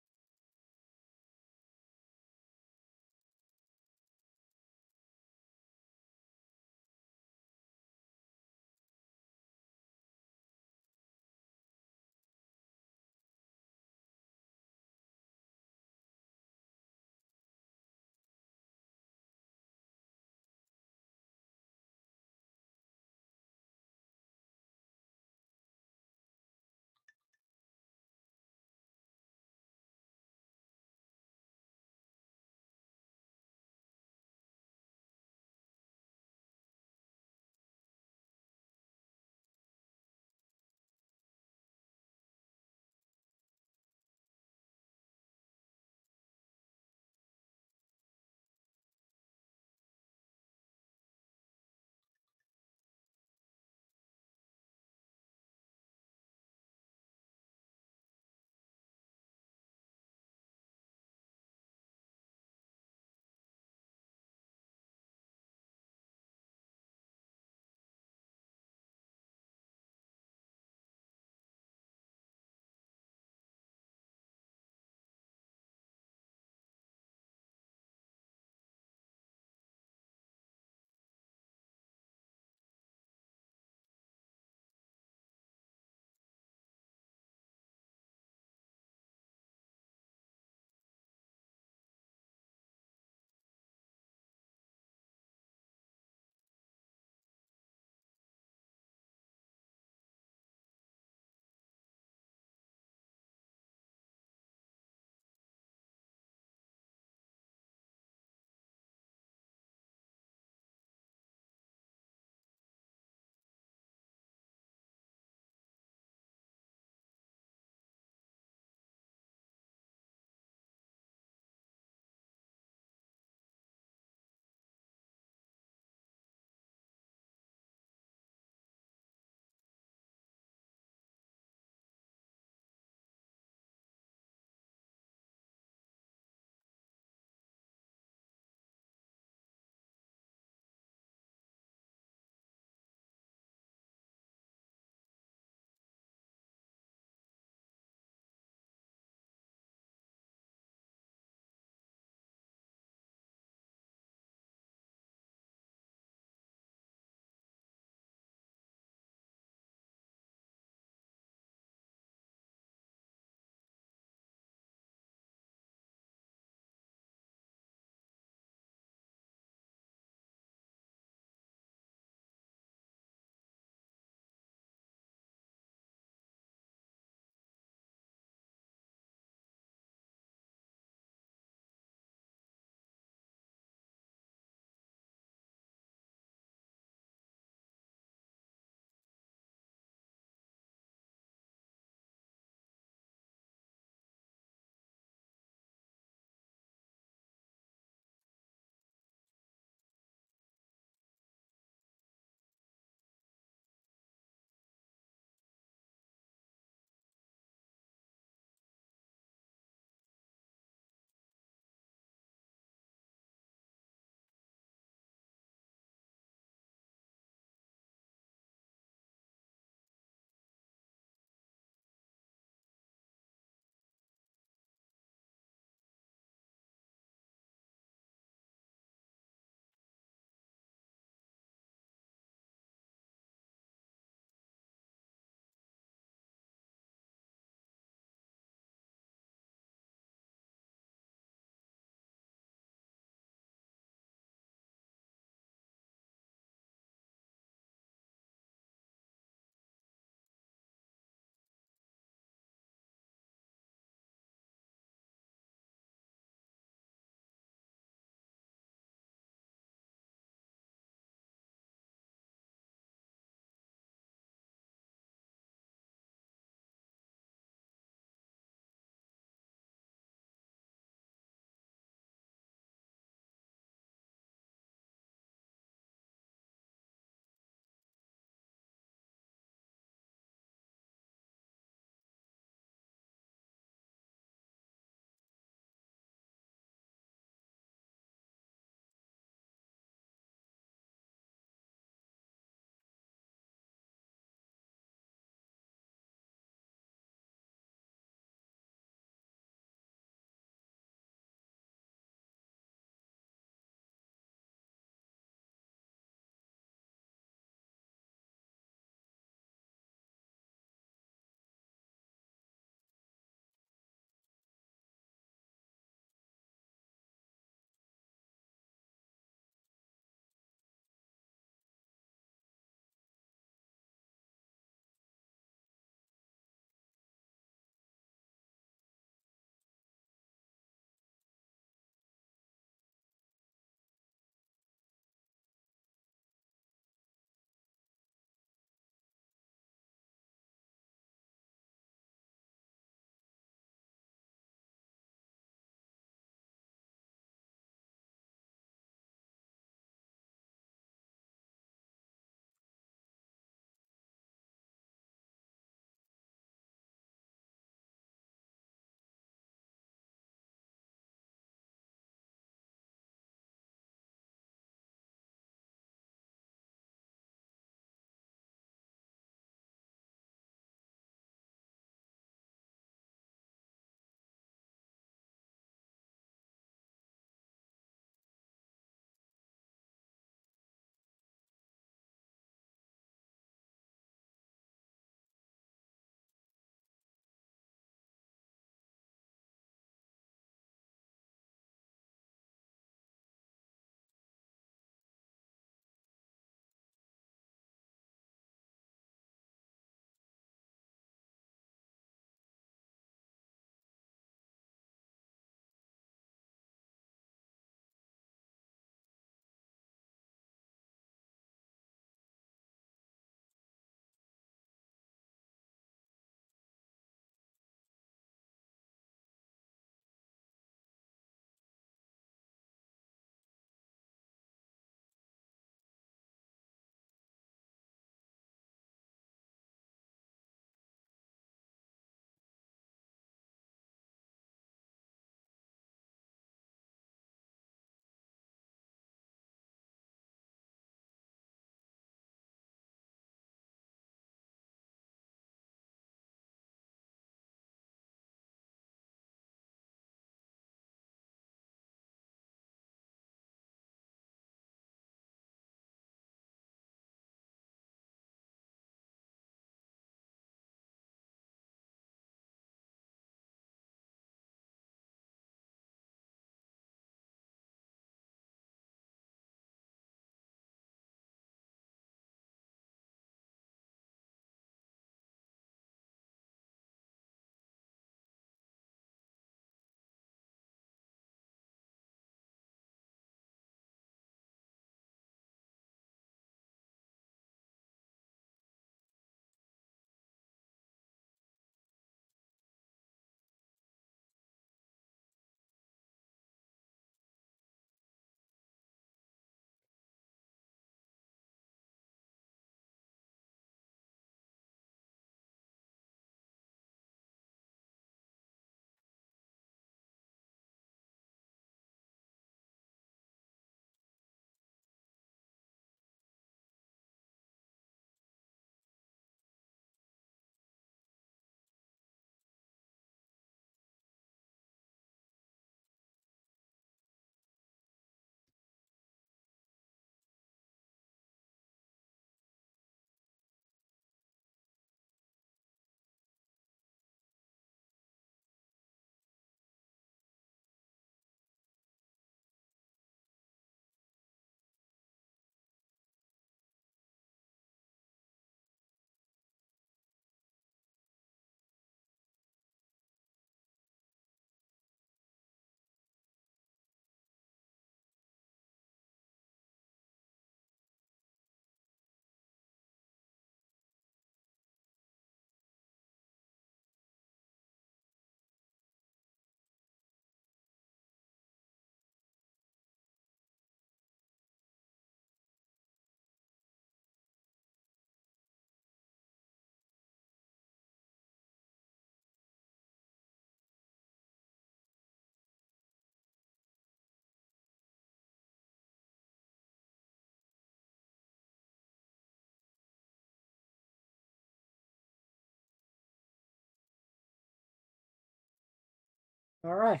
Speaker 1: All right.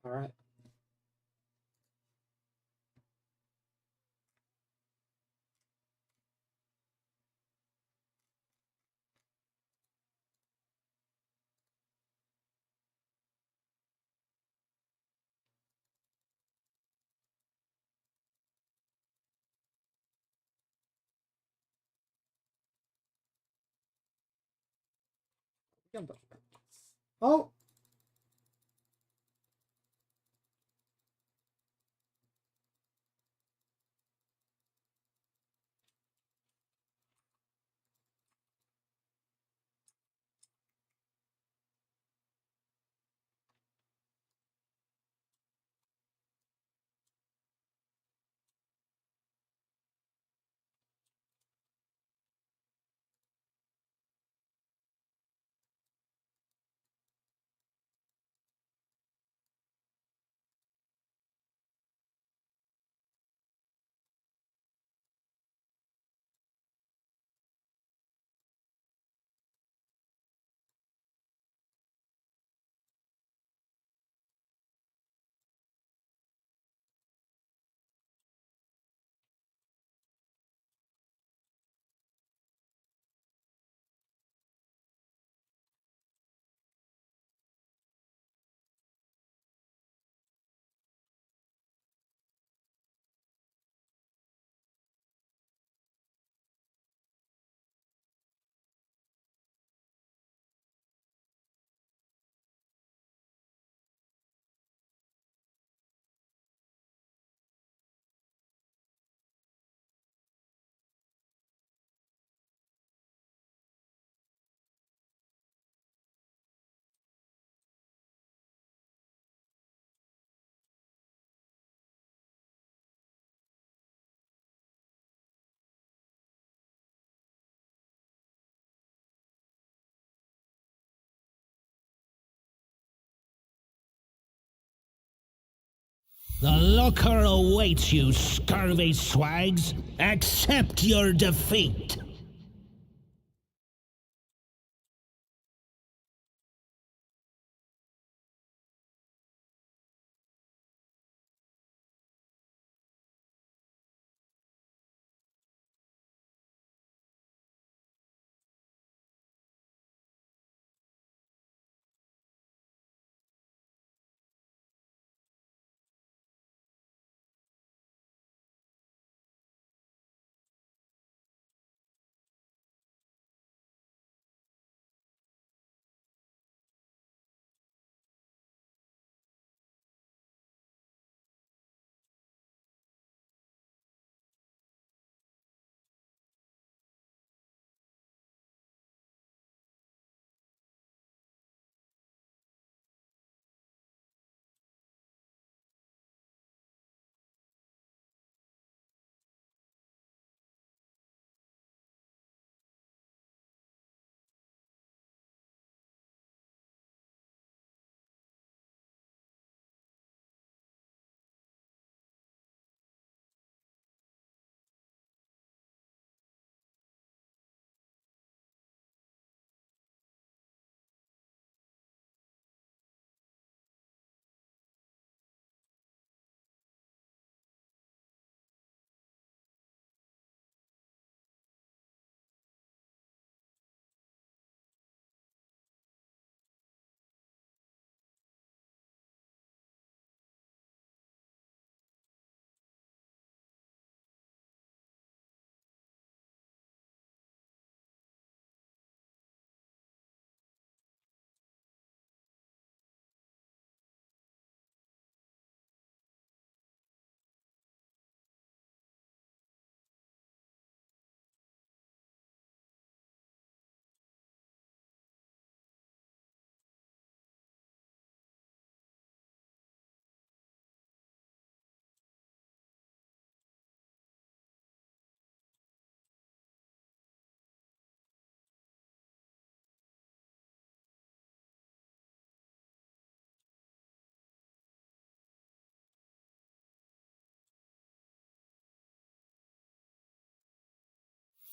Speaker 1: All right. Oh.
Speaker 2: The locker awaits you, scurvy swags. Accept your defeat.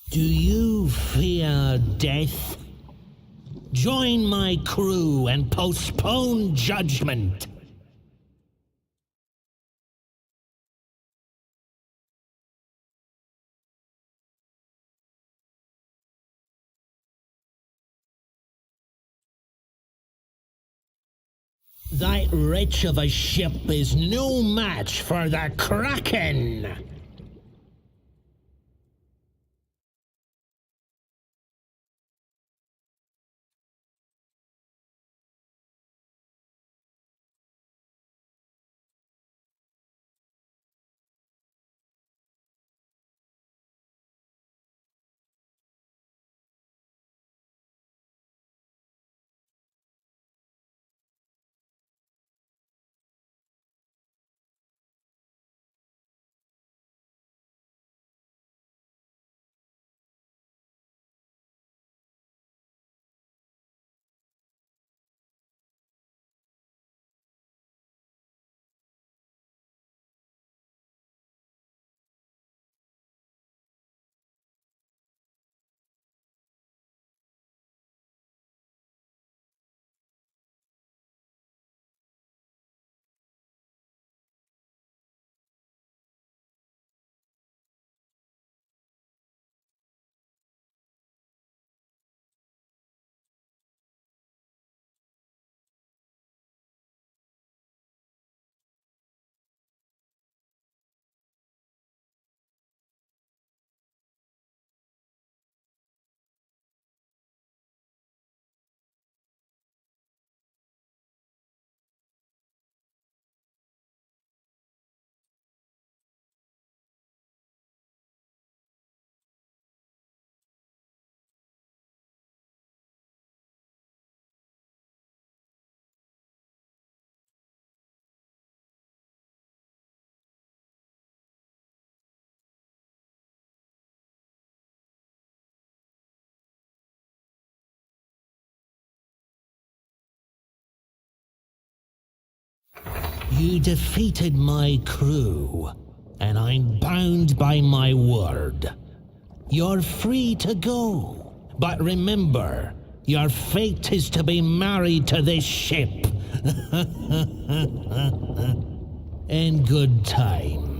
Speaker 2: Do you fear death? Join my crew and postpone judgment. That wretch of a ship is no match for the Kraken! You defeated my crew, and I'm bound by my word. You're free to go, but remember, your fate is to be married to this ship. In good time.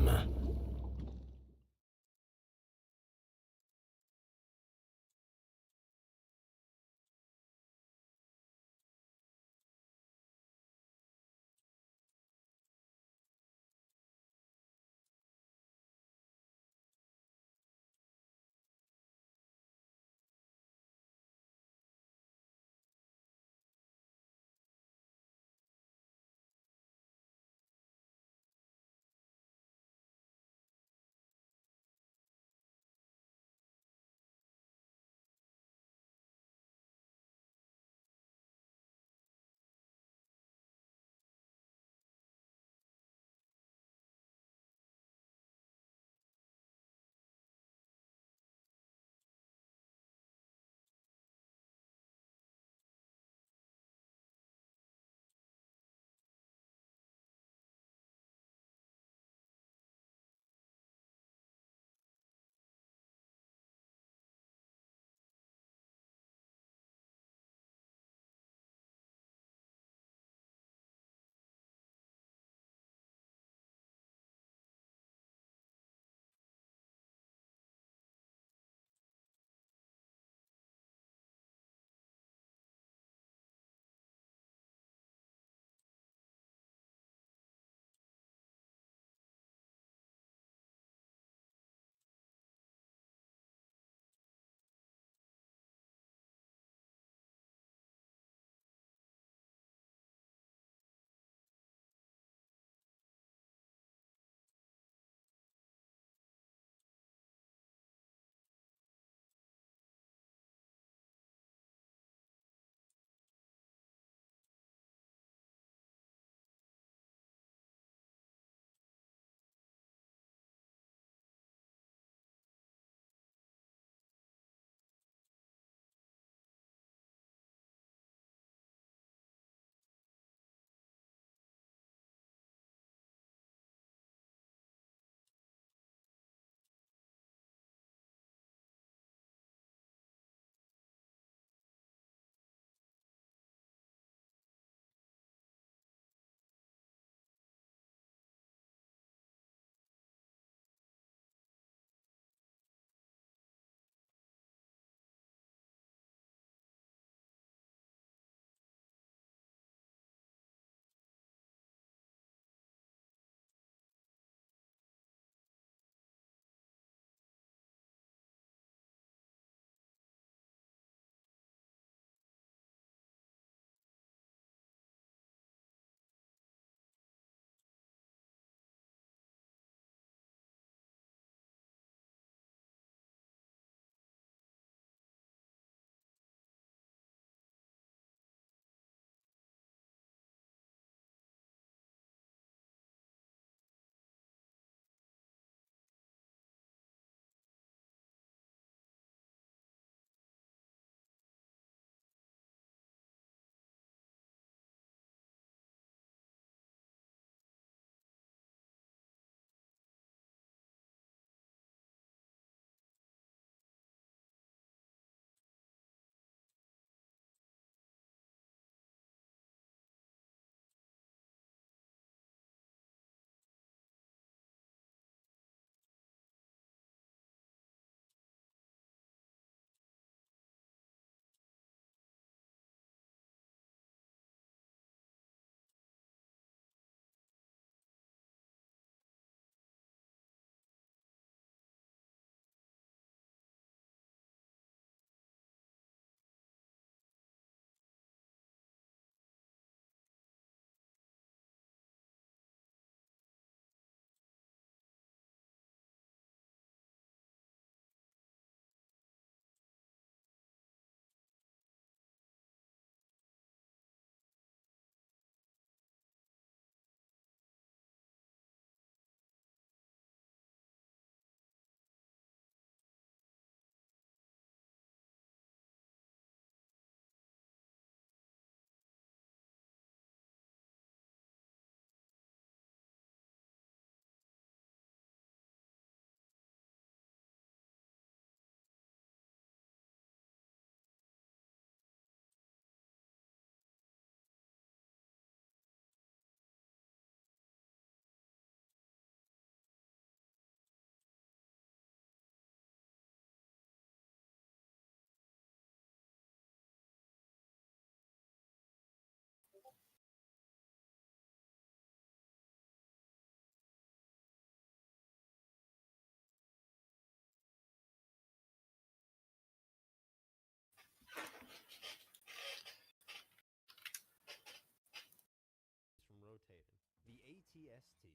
Speaker 11: ST,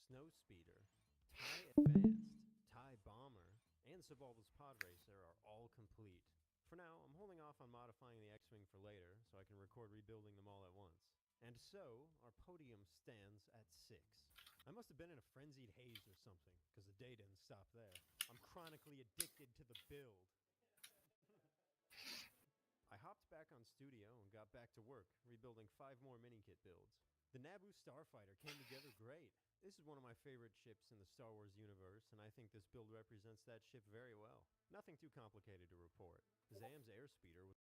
Speaker 11: Snowspeeder, TIE Advanced, TIE Bomber, and Sebald's Pod Racer are all complete. For now, I'm holding off on modifying the X-Wing for later, so I can record rebuilding them all at once. And so, our podium stands at 6. I must have been in a frenzied haze or something, because the day didn't stop there. I'm chronically addicted to the build. I hopped back on studio and got back to work, rebuilding 5 more mini-kit builds. The Naboo Starfighter came together great. This is one of my favorite ships in the Star Wars universe, and I think this build represents that ship very well. Nothing too complicated to report. Zam's airspeeder was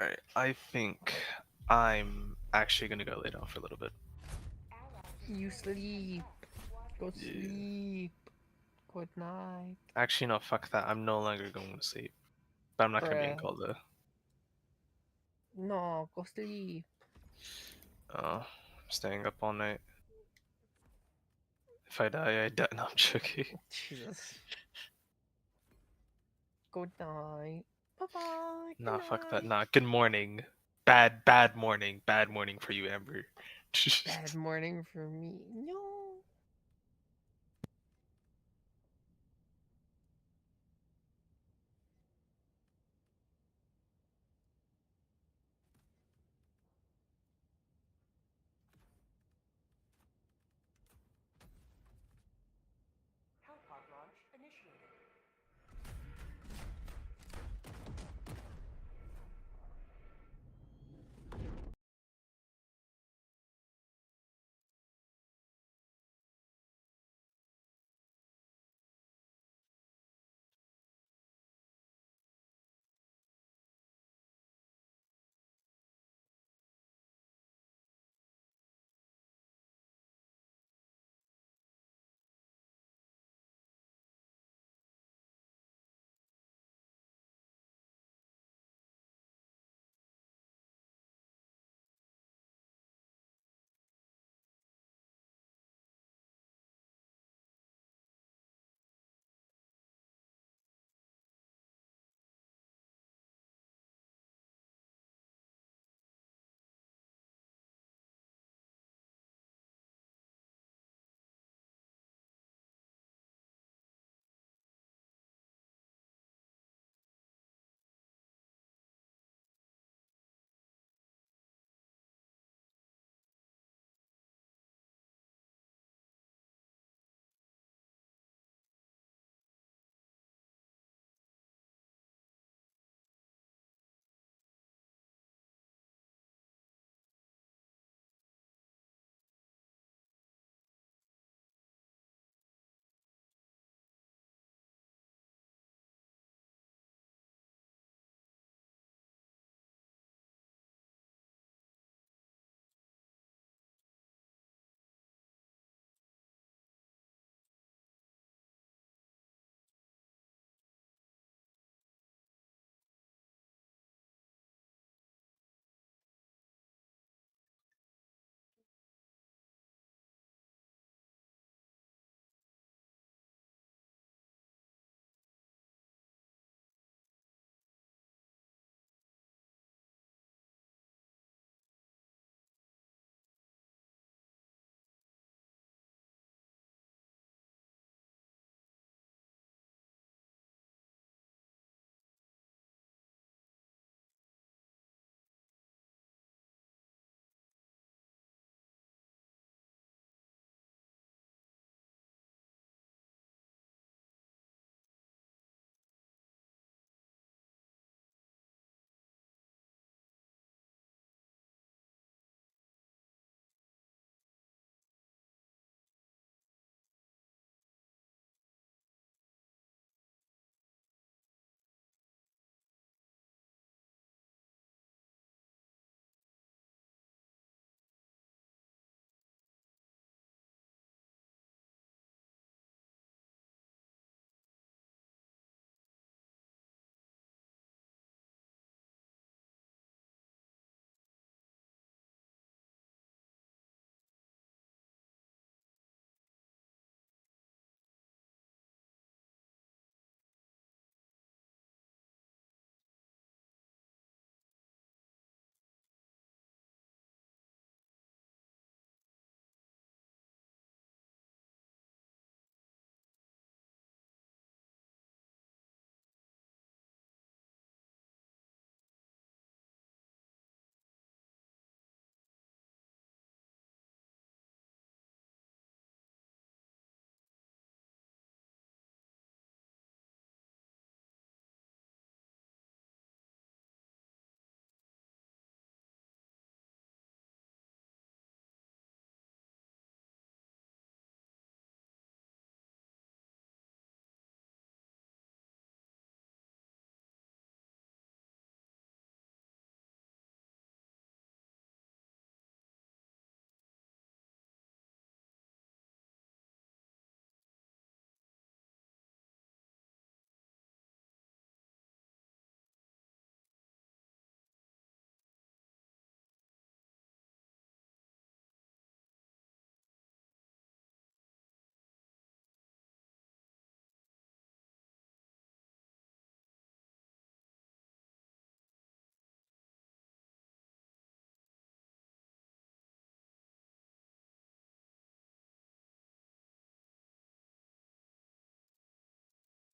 Speaker 12: Alright, I think I'm actually gonna go lay down for a little bit.
Speaker 13: You sleep. Go sleep. Good night.
Speaker 12: Actually, no, fuck that. I'm no longer going to sleep. But I'm not gonna be in call though.
Speaker 13: No, go sleep.
Speaker 12: I'm staying up all night. If I die, I die. No, I'm joking.
Speaker 13: Jesus. Good night. Bye-bye.
Speaker 12: Nah, fuck that. Nah, good morning. Bad morning. Bad morning for you, Amber.
Speaker 13: Bad morning for me. No.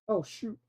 Speaker 1: Oh shoot.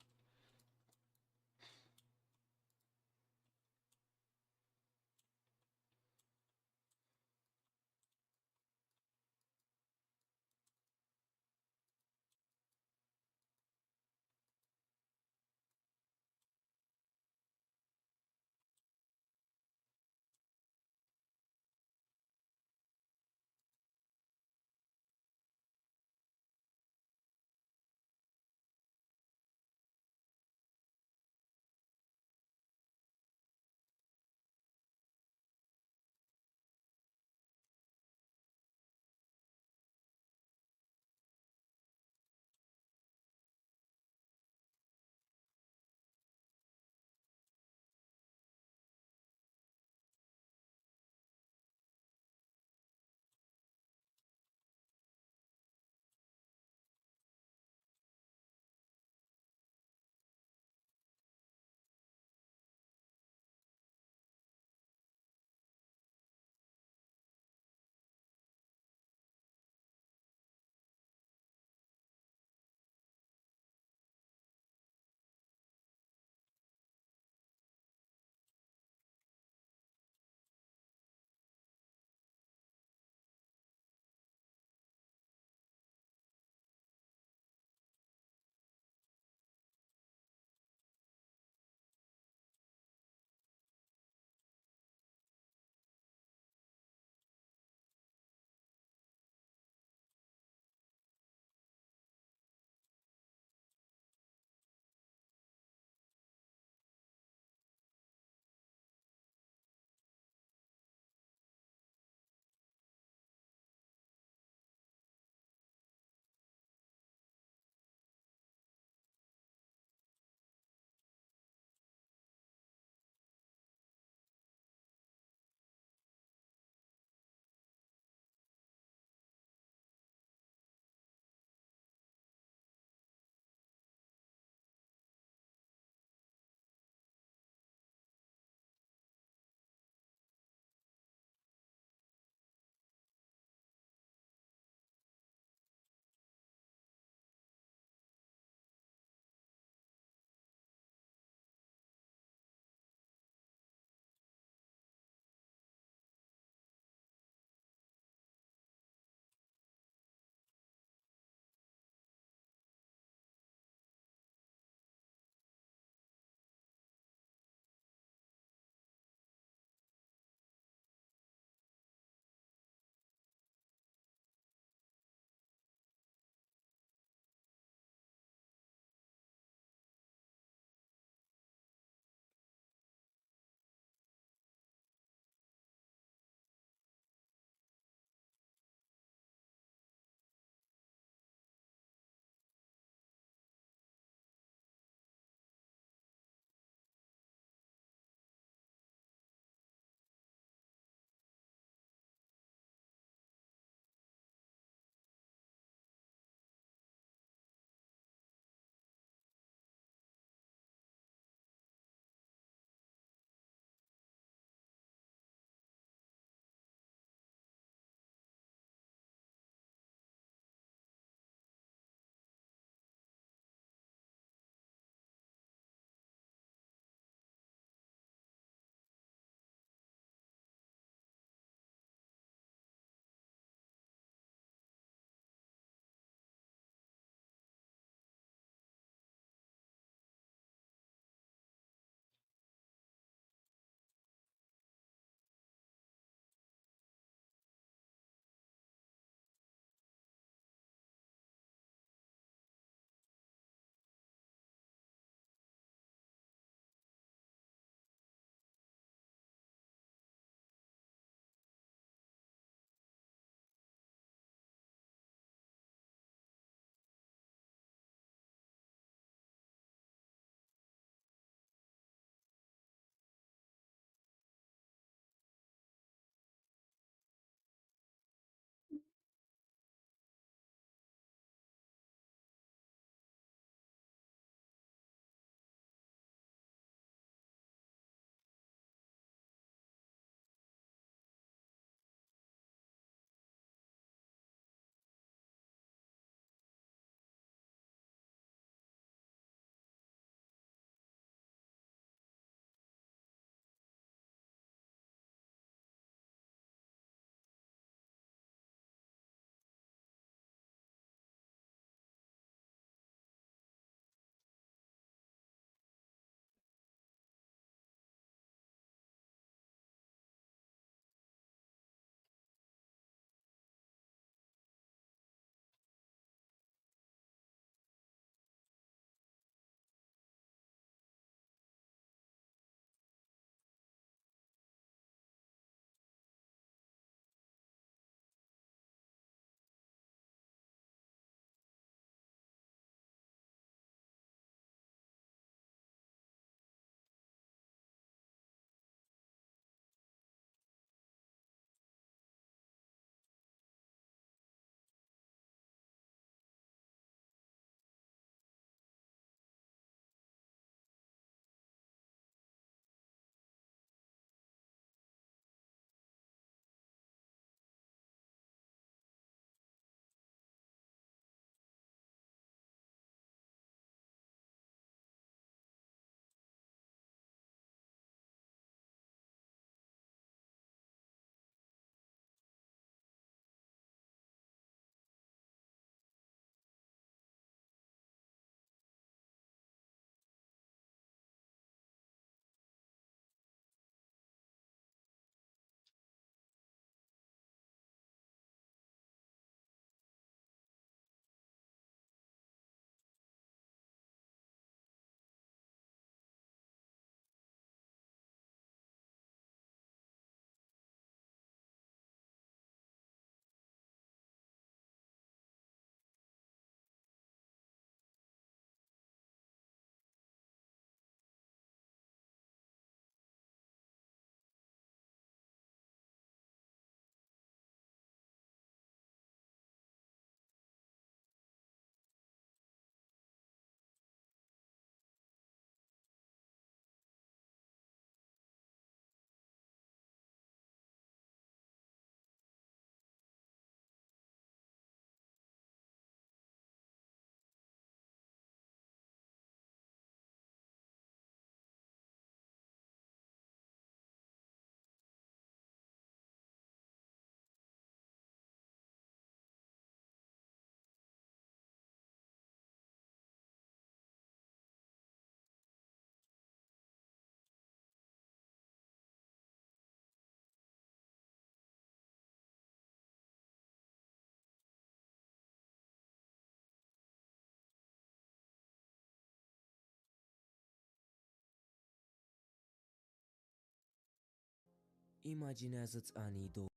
Speaker 14: Imaginează-ți anii 2.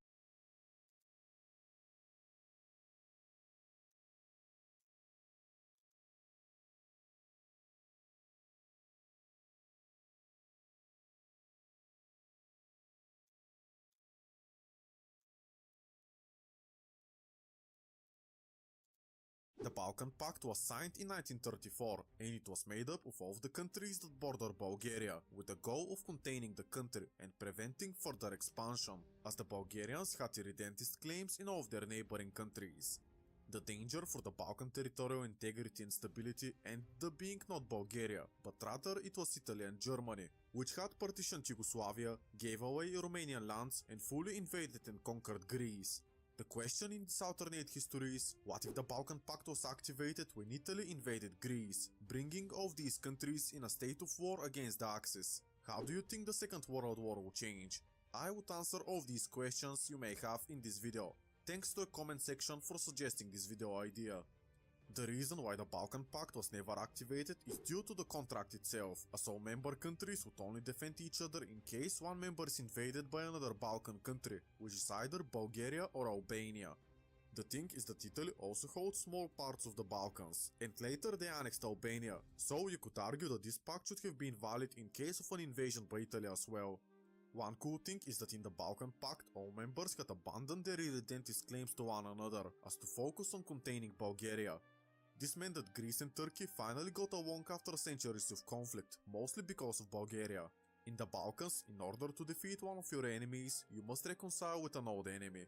Speaker 15: The Balkan Pact was signed in 1934 and it was made up of all the countries that border Bulgaria, with the goal of containing the country and preventing further expansion, as the Bulgarians had irredentist claims in all of their neighboring countries. The danger for the Balkan territorial integrity and stability ended up being not Bulgaria, but rather it was Italy and Germany, which had partitioned Yugoslavia, gave away Romanian lands and fully invaded and conquered Greece. The question in this alternate history is, what if the Balkan Pact was activated when Italy invaded Greece, bringing all of these countries in a state of war against the Axis? How do you think the Second World War will change? I would answer all of these questions you may have in this video. Thanks to the comment section for suggesting this video idea. The reason why the Balkan Pact was never activated is due to the contract itself, as all member countries would only defend each other in case one member is invaded by another Balkan country, which is either Bulgaria or Albania. The thing is that Italy also holds small parts of the Balkans, and later they annexed Albania, so you could argue that this pact should have been valid in case of an invasion by Italy as well. One cool thing is that in the Balkan Pact, all members had abandoned their irredentist claims to one another, as to focus on containing Bulgaria. This meant that Greece and Turkey finally got along after centuries of conflict, mostly because of Bulgaria. In the Balkans, in order to defeat one of your enemies, you must reconcile with an old enemy.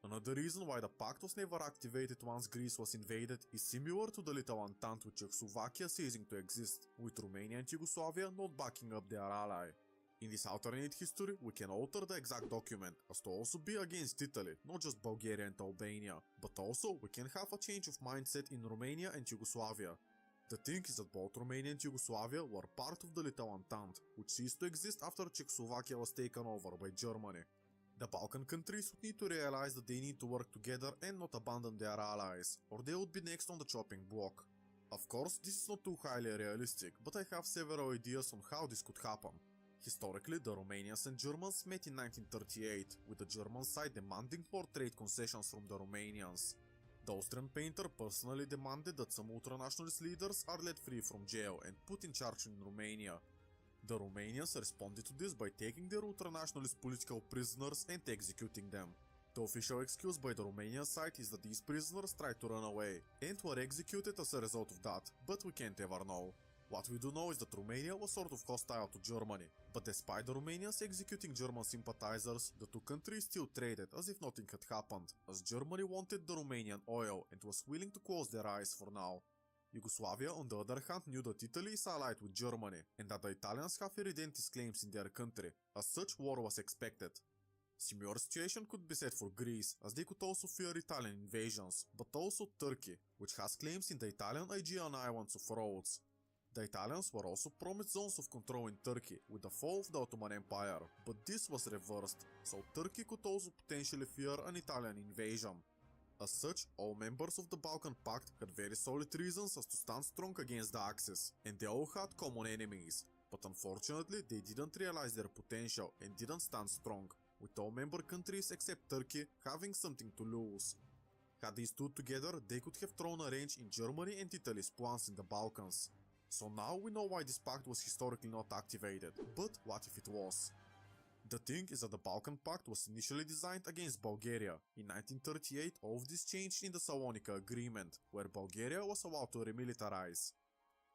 Speaker 15: Another reason why the pact was never activated once Greece was invaded is similar to the Little Entente with Czechoslovakia ceasing to exist, with Romania and Yugoslavia not backing up their ally. In this alternate history, we can alter the exact document as to also be against Italy, not just Bulgaria and Albania, but also we can have a change of mindset in Romania and Yugoslavia. The thing is that both Romania and Yugoslavia were part of the Little Entente, which ceased to exist after Czechoslovakia was taken over by Germany. The Balkan countries would need to realize that they need to work together and not abandon their allies, or they would be next on the chopping block. Of course, this is not too highly realistic, but I have several ideas on how this could happen. Historically, the Romanians and Germans met in 1938, with the German side demanding more trade concessions from the Romanians. The Austrian painter personally demanded that some ultranationalist leaders are let free from jail and put in charge in Romania. The Romanians responded to this by taking their ultranationalist political prisoners and executing them. The official excuse by the Romanian side is that these prisoners tried to run away and were executed as a result of that, but we can't ever know. What we do know is that Romania was sort of hostile to Germany, but despite the Romanians executing German sympathizers, the two countries still traded as if nothing had happened, as Germany wanted the Romanian oil and was willing to close their eyes for now. Yugoslavia, on the other hand, knew that Italy is allied with Germany, and that the Italians have irredentist claims in their country, as such war was expected. Similar situation could be said for Greece, as they could also fear Italian invasions, but also Turkey, which has claims in the Italian Aegean islands of Rhodes. The Italians were also promised zones of control in Turkey with the fall of the Ottoman Empire, but this was reversed, so Turkey could also potentially fear an Italian invasion. As such, all members of the Balkan Pact had very solid reasons as to stand strong against the Axis, and they all had common enemies, but unfortunately they didn't realize their potential and didn't stand strong, with all member countries except Turkey having something to lose. Had these two together, they could have thrown a wrench in Germany and Italy's plans in the Balkans. So now we know why this pact was historically not activated, but what if it was? The thing is that the Balkan Pact was initially designed against Bulgaria. In 1938, all of this changed in the Salonika Agreement, where Bulgaria was allowed to remilitarize.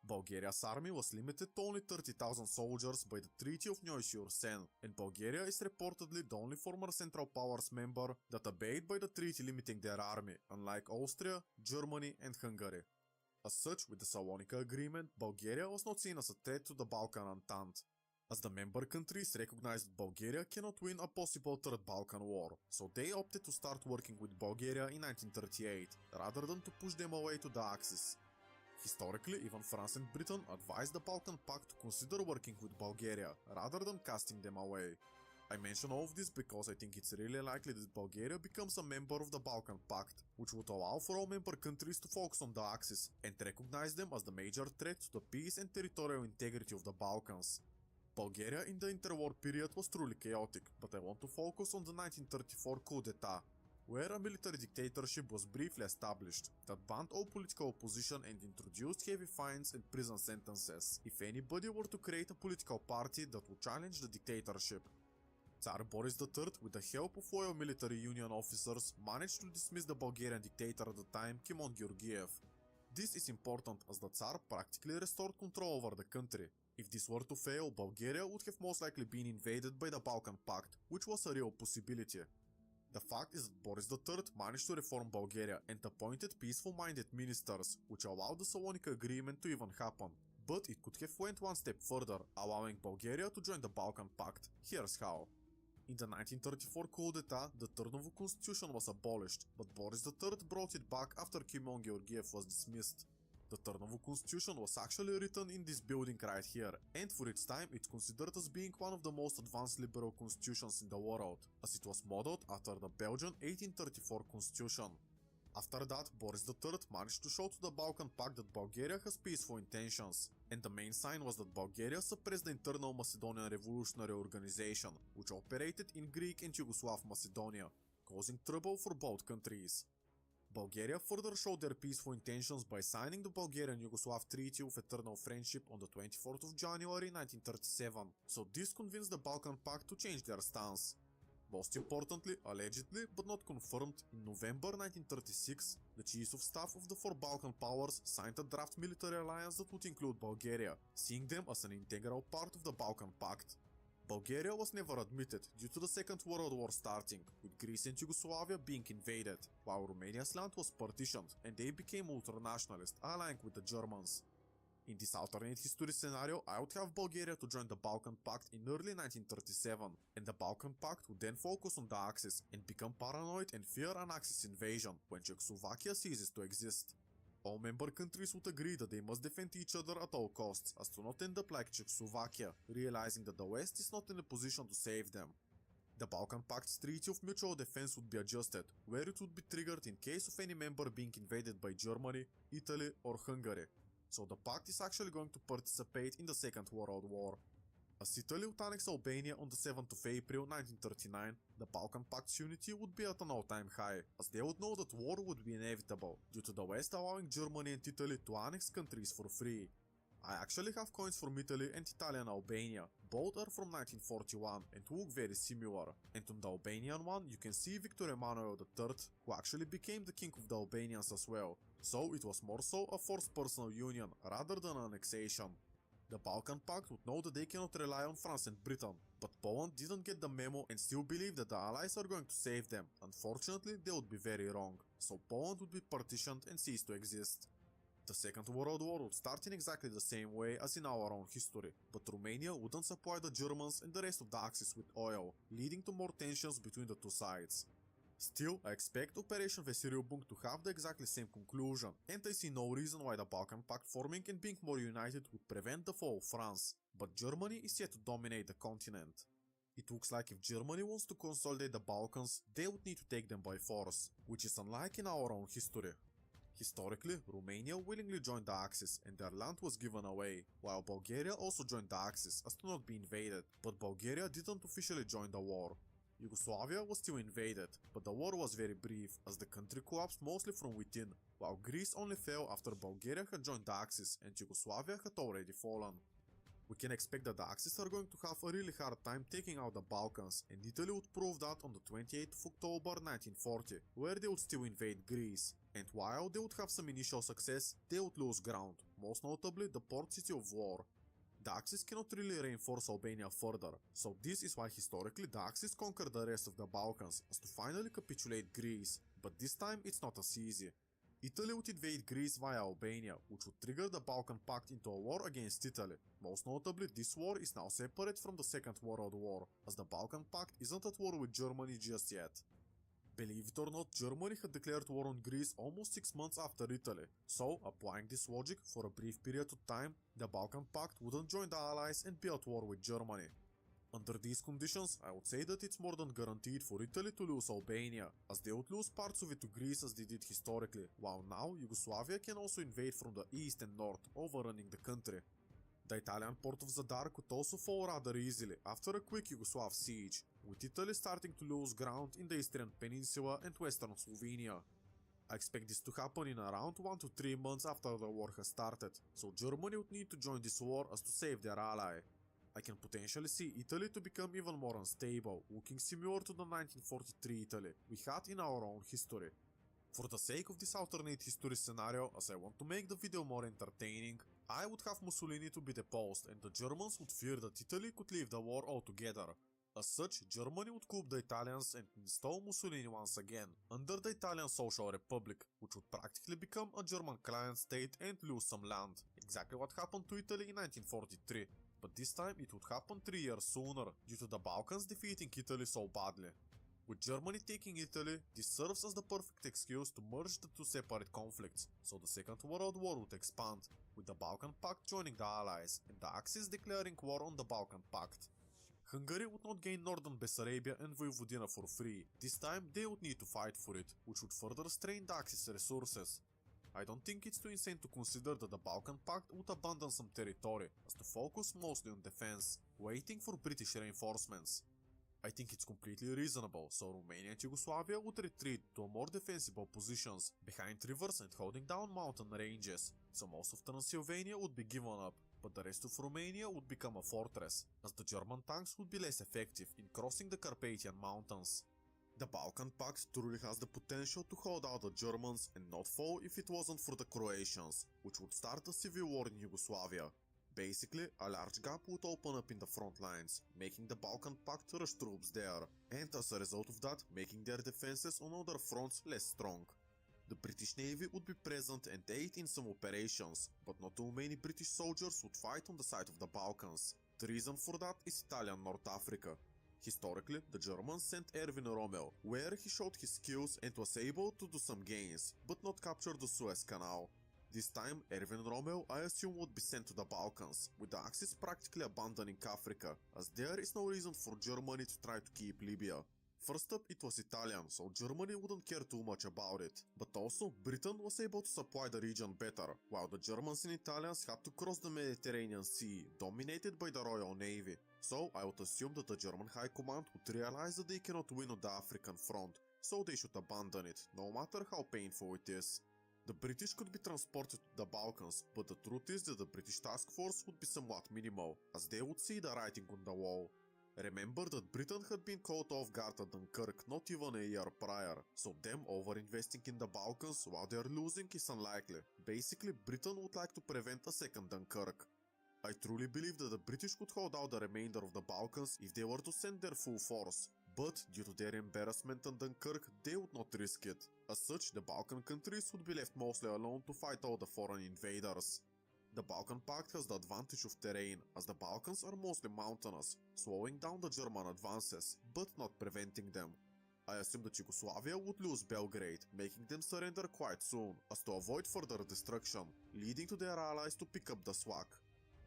Speaker 15: Bulgaria's army was limited to only 30,000 soldiers by the Treaty of Neuss-sur-Seine, and Bulgaria is reportedly the only former Central Powers member that obeyed by the treaty limiting their army, unlike Austria, Germany and Hungary. As such, with the Salonika Agreement, Bulgaria was not seen as a threat to the Balkan Entente, as the member countries recognized that Bulgaria cannot win a possible Third Balkan War, so they opted to start working with Bulgaria in 1938, rather than to push them away to the Axis. Historically, even France and Britain advised the Balkan Pact to consider working with Bulgaria, rather than casting them away. I mention all of this because I think it's really likely that Bulgaria becomes a member of the Balkan Pact, which would allow for all member countries to focus on the Axis and recognize them as the major threat to the peace and territorial integrity of the Balkans. Bulgaria in the interwar period was truly chaotic, but I want to focus on the 1934 coup d'etat, where a military dictatorship was briefly established that banned all political opposition and introduced heavy fines and prison sentences if anybody were to create a political party that would challenge the dictatorship. Tsar Boris III, with the help of loyal military union officers, managed to dismiss the Bulgarian dictator at the time, Kimon Georgiev. This is important as the Tsar practically restored control over the country. If this were to fail, Bulgaria would have most likely been invaded by the Balkan Pact, which was a real possibility. The fact is that Boris III managed to reform Bulgaria and appointed peaceful-minded ministers, which allowed the Salonika Agreement to even happen. But it could have went one step further, allowing Bulgaria to join the Balkan Pact. Here's how. In the 1934 coup d'etat, the Turnovo constitution was abolished, but Boris III brought it back after Kimon Georgiev was dismissed. The Turnovo constitution was actually written in this building right here, and for its time it's considered as being one of the most advanced liberal constitutions in the world, as it was modeled after the Belgian 1834 constitution. After that, Boris III managed to show to the Balkan Pact that Bulgaria has peaceful intentions, and the main sign was that Bulgaria suppressed the internal Macedonian Revolutionary Organization, which operated in Greek and Yugoslav Macedonia, causing trouble for both countries. Bulgaria further showed their peaceful intentions by signing the Bulgarian-Yugoslav Treaty of Eternal Friendship on the 24th of January 1937, so this convinced the Balkan Pact to change their stance. Most importantly, allegedly, but not confirmed, in November 1936, the chiefs of staff of the four Balkan powers signed a draft military alliance that would include Bulgaria, seeing them as an integral part of the Balkan Pact. Bulgaria was never admitted due to the Second World War starting, with Greece and Yugoslavia being invaded, while Romania's land was partitioned and they became ultranationalist, allying with the Germans. In this alternate history scenario, I would have Bulgaria to join the Balkan Pact in early 1937, and the Balkan Pact would then focus on the Axis and become paranoid and fear an Axis invasion when Czechoslovakia ceases to exist. All member countries would agree that they must defend each other at all costs, as to not end up like Czechoslovakia, realizing that the West is not in a position to save them. The Balkan Pact's Treaty of Mutual Defense would be adjusted, where it would be triggered in case of any member being invaded by Germany, Italy or Hungary. So the pact is actually going to participate in the Second World War. As Italy would annex Albania on the 7th of April 1939, the Balkan Pact's unity would be at an all-time high, as they would know that war would be inevitable, due to the West allowing Germany and Italy to annex countries for free. I actually have coins from Italy and Italian Albania, both are from 1941 and look very similar, and on the Albanian one you can see Victor Emmanuel III, who actually became the king of the Albanians as well, so it was more so a forced personal union rather than annexation. The Balkan Pact would know that they cannot rely on France and Britain, but Poland didn't get the memo and still believe that the Allies are going to save them. Unfortunately, they would be very wrong, so Poland would be partitioned and cease to exist. The Second World War would start in exactly the same way as in our own history, but Romania wouldn't supply the Germans and the rest of the Axis with oil, leading to more tensions between the two sides. Still, I expect Operation Vesiriubung to have the exactly same conclusion, and I see no reason why the Balkan Pact forming and being more united would prevent the fall of France, but Germany is yet to dominate the continent. It looks like if Germany wants to consolidate the Balkans, they would need to take them by force, which is unlike in our own history. Historically, Romania willingly joined the Axis and their land was given away, while Bulgaria also joined the Axis as to not be invaded, but Bulgaria didn't officially join the war. Yugoslavia was still invaded, but the war was very brief as the country collapsed mostly from within, while Greece only fell after Bulgaria had joined the Axis and Yugoslavia had already fallen. We can expect that the Axis are going to have a really hard time taking out the Balkans, and Italy would prove that on the 28th of October 1940, where they would still invade Greece, and while they would have some initial success, they would lose ground, most notably the port city of Vlor. The Axis cannot really reinforce Albania further, so this is why historically the Axis conquered the rest of the Balkans as to finally capitulate Greece, but this time it's not as easy. Italy would invade Greece via Albania, which would trigger the Balkan Pact into a war against Italy. Most notably, this war is now separate from the Second World War, as the Balkan Pact isn't at war with Germany just yet. Believe it or not, Germany had declared war on Greece almost 6 months after Italy, so, applying this logic, for a brief period of time, the Balkan Pact wouldn't join the Allies and be at war with Germany. Under these conditions, I would say that it's more than guaranteed for Italy to lose Albania, as they would lose parts of it to Greece as they did historically, while now Yugoslavia can also invade from the east and north, overrunning the country. The Italian port of Zadar could also fall rather easily after a quick Yugoslav siege, with Italy starting to lose ground in the Eastern Peninsula and Western Slovenia. I expect this to happen in around 1 to 3 months after the war has started, so Germany would need to join this war as to save their ally. I can potentially see Italy to become even more unstable, looking similar to the 1943 Italy we had in our own history. For the sake of this alternate history scenario, as I want to make the video more entertaining, I would have Mussolini to be deposed and the Germans would fear that Italy could leave the war altogether. As such, Germany would coup the Italians and install Mussolini once again, under the Italian Social Republic, which would practically become a German client state and lose some land, exactly what happened to Italy in 1943. But this time it would happen 3 years sooner, due to the Balkans defeating Italy so badly. With Germany taking Italy, this serves as the perfect excuse to merge the two separate conflicts, so the Second World War would expand, with the Balkan Pact joining the Allies, and the Axis declaring war on the Balkan Pact. Hungary would not gain northern Bessarabia and Vojvodina for free. This time they would need to fight for it, which would further strain the Axis resources. I don't think it's too insane to consider that the Balkan Pact would abandon some territory, as to focus mostly on defense, waiting for British reinforcements. I think it's completely reasonable, so Romania and Yugoslavia would retreat to more defensible positions, behind rivers and holding down mountain ranges, so most of Transylvania would be given up, but the rest of Romania would become a fortress, as the German tanks would be less effective in crossing the Carpathian Mountains. The Balkan Pact truly has the potential to hold out the Germans and not fall if it wasn't for the Croatians, which would start a civil war in Yugoslavia. Basically, a large gap would open up in the front lines, making the Balkan Pact rush troops there, and as a result of that, making their defenses on other fronts less strong. The British Navy would be present and aid in some operations, but not too many British soldiers would fight on the side of the Balkans. The reason for that is Italian North Africa. Historically, the Germans sent Erwin Rommel, where he showed his skills and was able to do some gains, but not capture the Suez Canal. This time, Erwin Rommel, I assume, would be sent to the Balkans, with the Axis practically abandoning Africa, as there is no reason for Germany to try to keep Libya. First up, it was Italian, so Germany wouldn't care too much about it. But also, Britain was able to supply the region better, while the Germans and Italians had to cross the Mediterranean Sea, dominated by the Royal Navy. So, I would assume that the German High Command would realize that they cannot win on the African front, so they should abandon it, no matter how painful it is. The British could be transported to the Balkans, but the truth is that the British task force would be somewhat minimal, as they would see the writing on the wall. Remember that Britain had been caught off guard at Dunkirk not even a year prior, so them over-investing in the Balkans while they're losing is unlikely. Basically, Britain would like to prevent a second Dunkirk. I truly believe that the British could hold out the remainder of the Balkans if they were to send their full force, but due to their embarrassment in Dunkirk, they would not risk it. As such, the Balkan countries would be left mostly alone to fight all the foreign invaders. The Balkan Pact has the advantage of terrain, as the Balkans are mostly mountainous, slowing down the German advances, but not preventing them. I assume that Yugoslavia would lose Belgrade, making them surrender quite soon, as to avoid further destruction, leading to their allies to pick up the slack.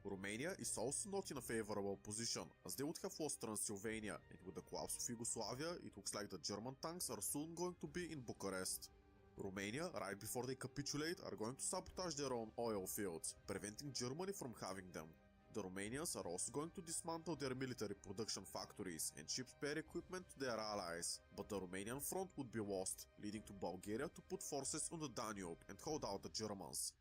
Speaker 15: Romania is also not in a favorable position, as they would have lost Transylvania, and with the collapse of Yugoslavia, it looks like the German tanks are soon going to be in Bucharest. Romania, right before they capitulate, are going to sabotage their own oil fields, preventing Germany from having them. The Romanians are also going to dismantle their military production factories and ship spare equipment to their allies, but the Romanian front would be lost, leading to Bulgaria to put forces on the Danube and hold out the Germans.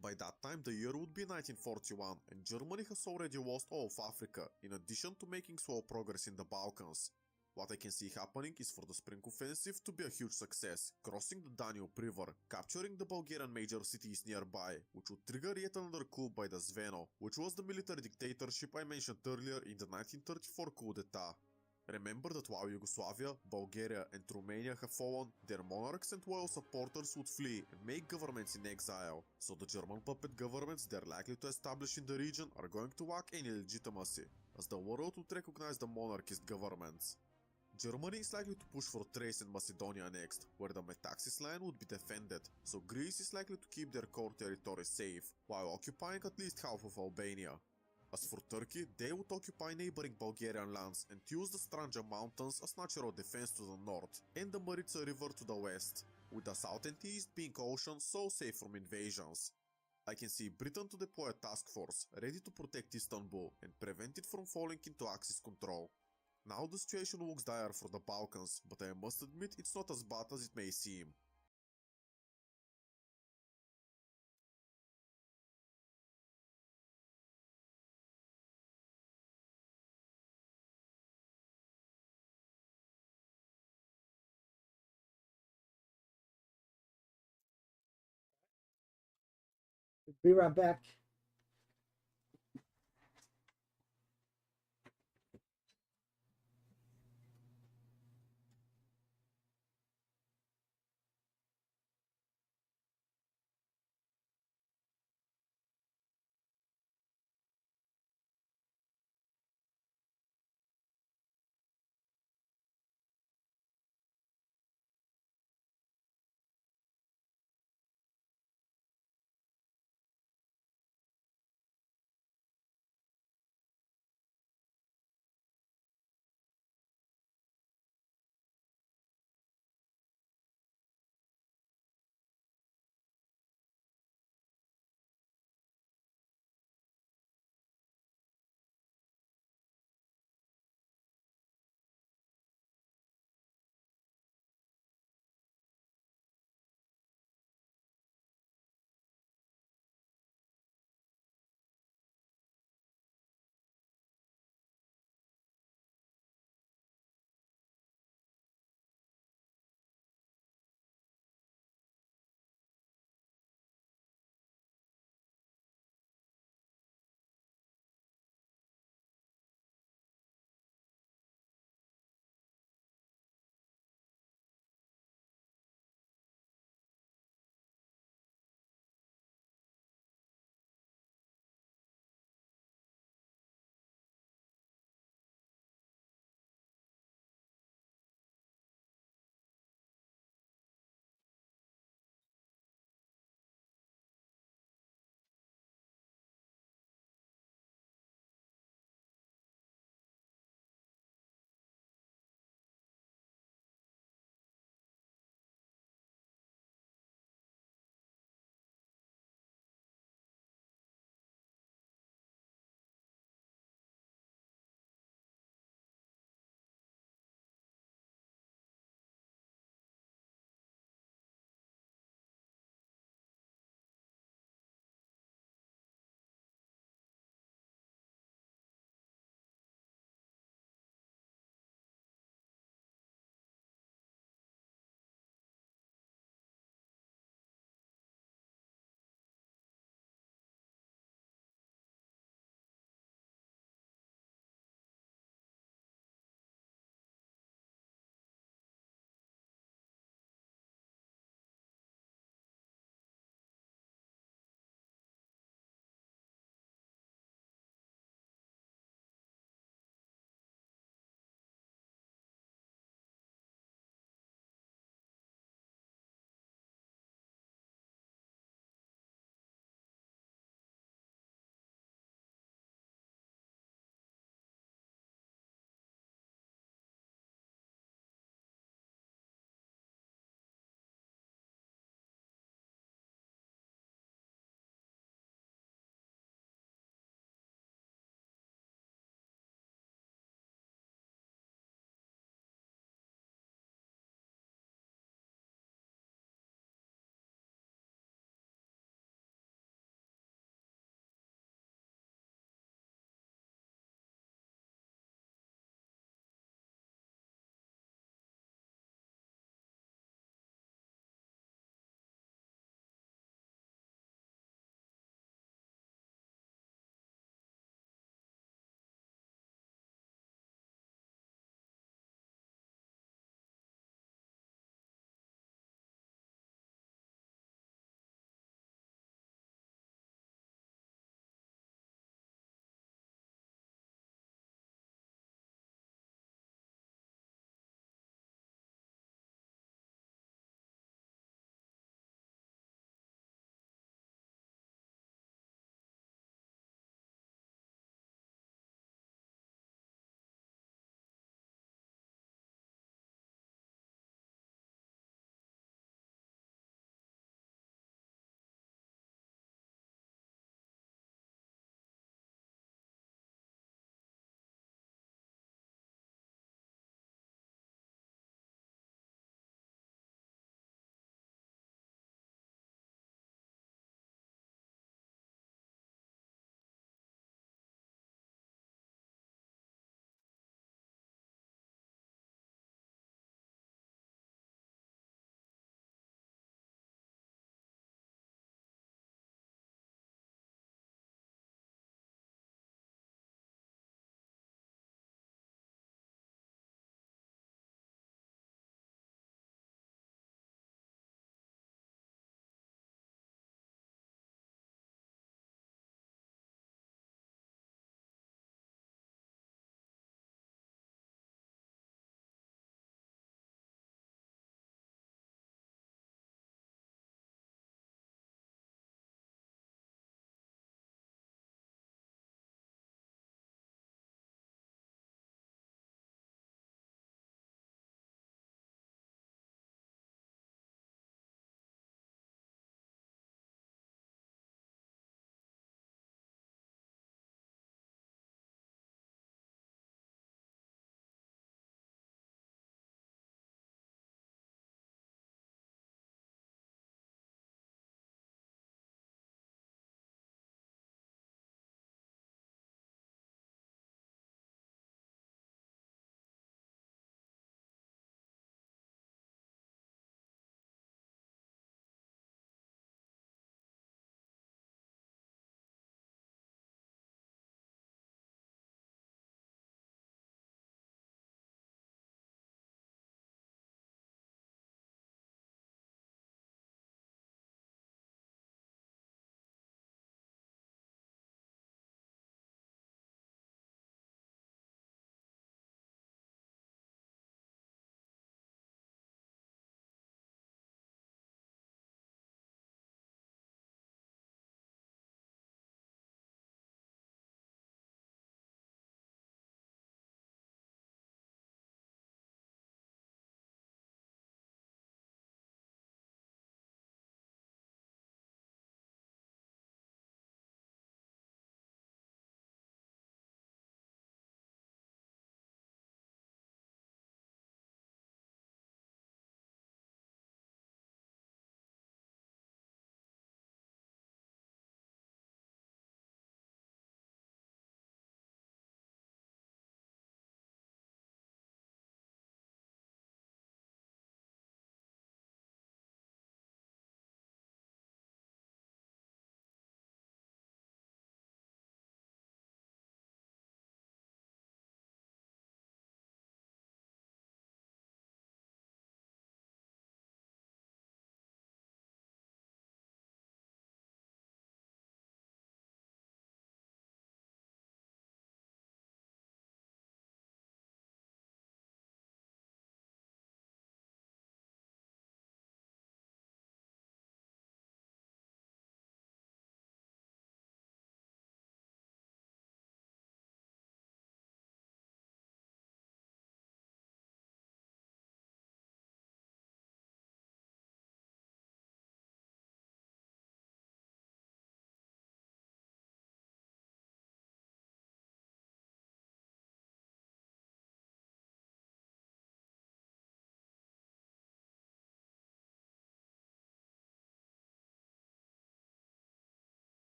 Speaker 15: By that time, the year would be 1941, and Germany has already lost all of Africa, in addition to making slow progress in the Balkans. What I can see happening is for the Spring Offensive to be a huge success, crossing the Danube River, capturing the Bulgarian major cities nearby, which would trigger yet another coup by the Zveno, which was the military dictatorship I mentioned earlier in the 1934 coup d'etat. Remember that while Yugoslavia, Bulgaria and Romania have fallen, their monarchs and loyal supporters would flee and make governments in exile, so the German puppet governments they're likely to establish in the region are going to lack any legitimacy, as the world would recognize the monarchist governments. Germany is likely to push for Thrace and Macedonia next, where the Metaxas line would be defended, so Greece is likely to keep their core territory safe, while occupying at least half of Albania. As for Turkey, they would occupy neighboring Bulgarian lands and use the Stranja Mountains as natural defense to the north, and the Maritsa River to the west, with the south and east being oceans so safe from invasions. I can see Britain to deploy a task force ready to protect Istanbul and prevent it from falling into Axis control. Now the situation looks dire for the Balkans, but I must admit it's not as bad as it may seem.
Speaker 1: Be right back.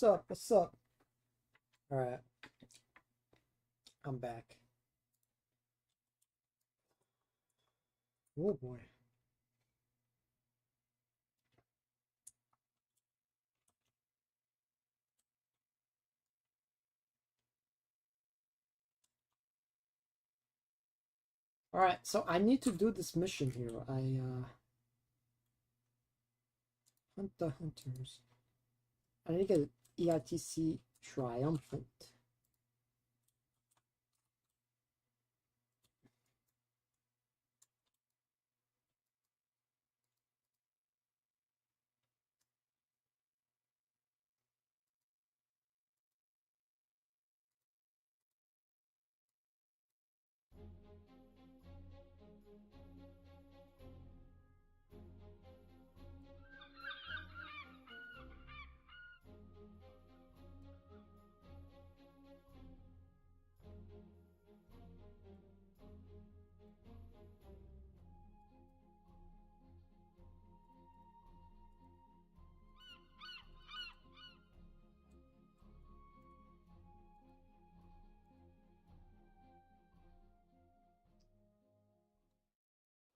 Speaker 1: What's up? What's up? Alright. I'm back. Oh boy. Alright, so I need to do this mission here. Hunt the hunters. I need to get EITC triumphant.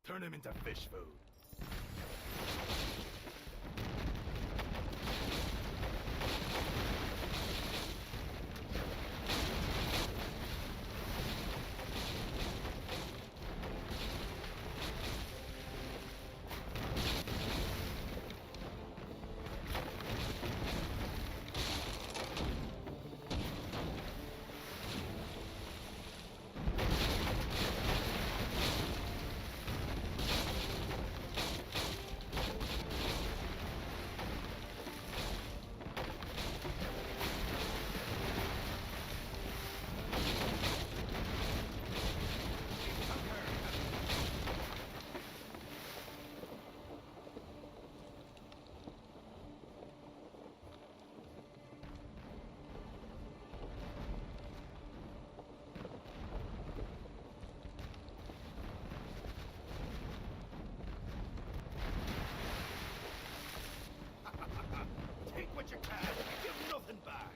Speaker 4: Turn him into fish food. Take what you can, give nothing back.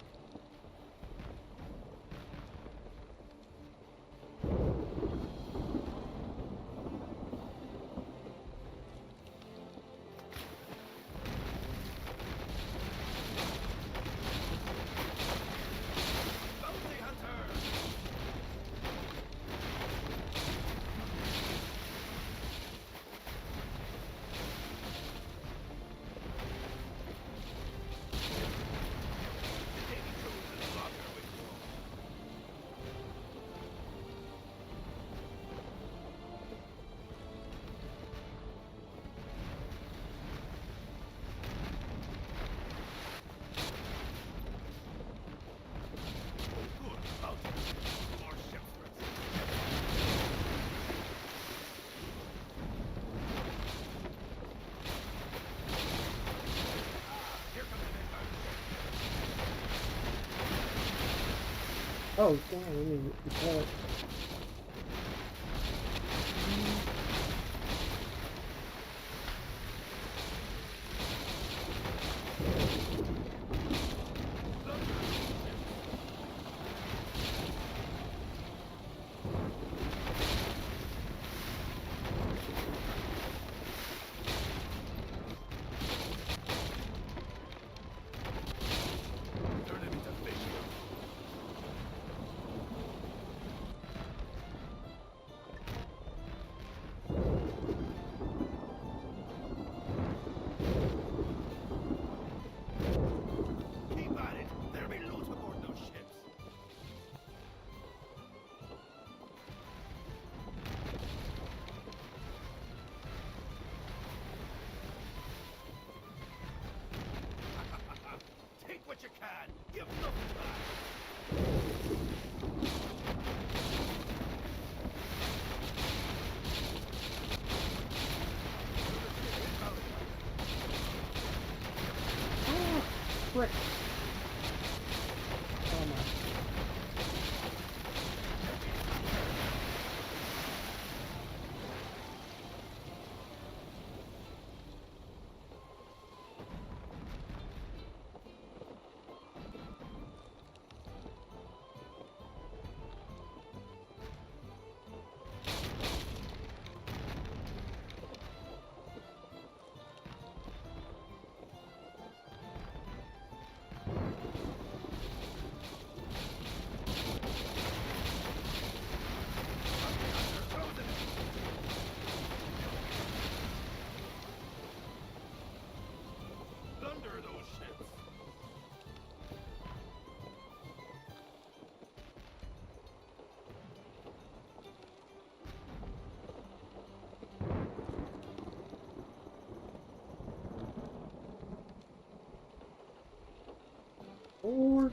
Speaker 4: Bounty hunter!
Speaker 1: Oh, damn, let me repair it.
Speaker 4: Turn him into fish food. Keep at it. There'll be loads aboard those ships. Take what you can. Give nothing back.
Speaker 1: Oh, frick. Oh my. Org.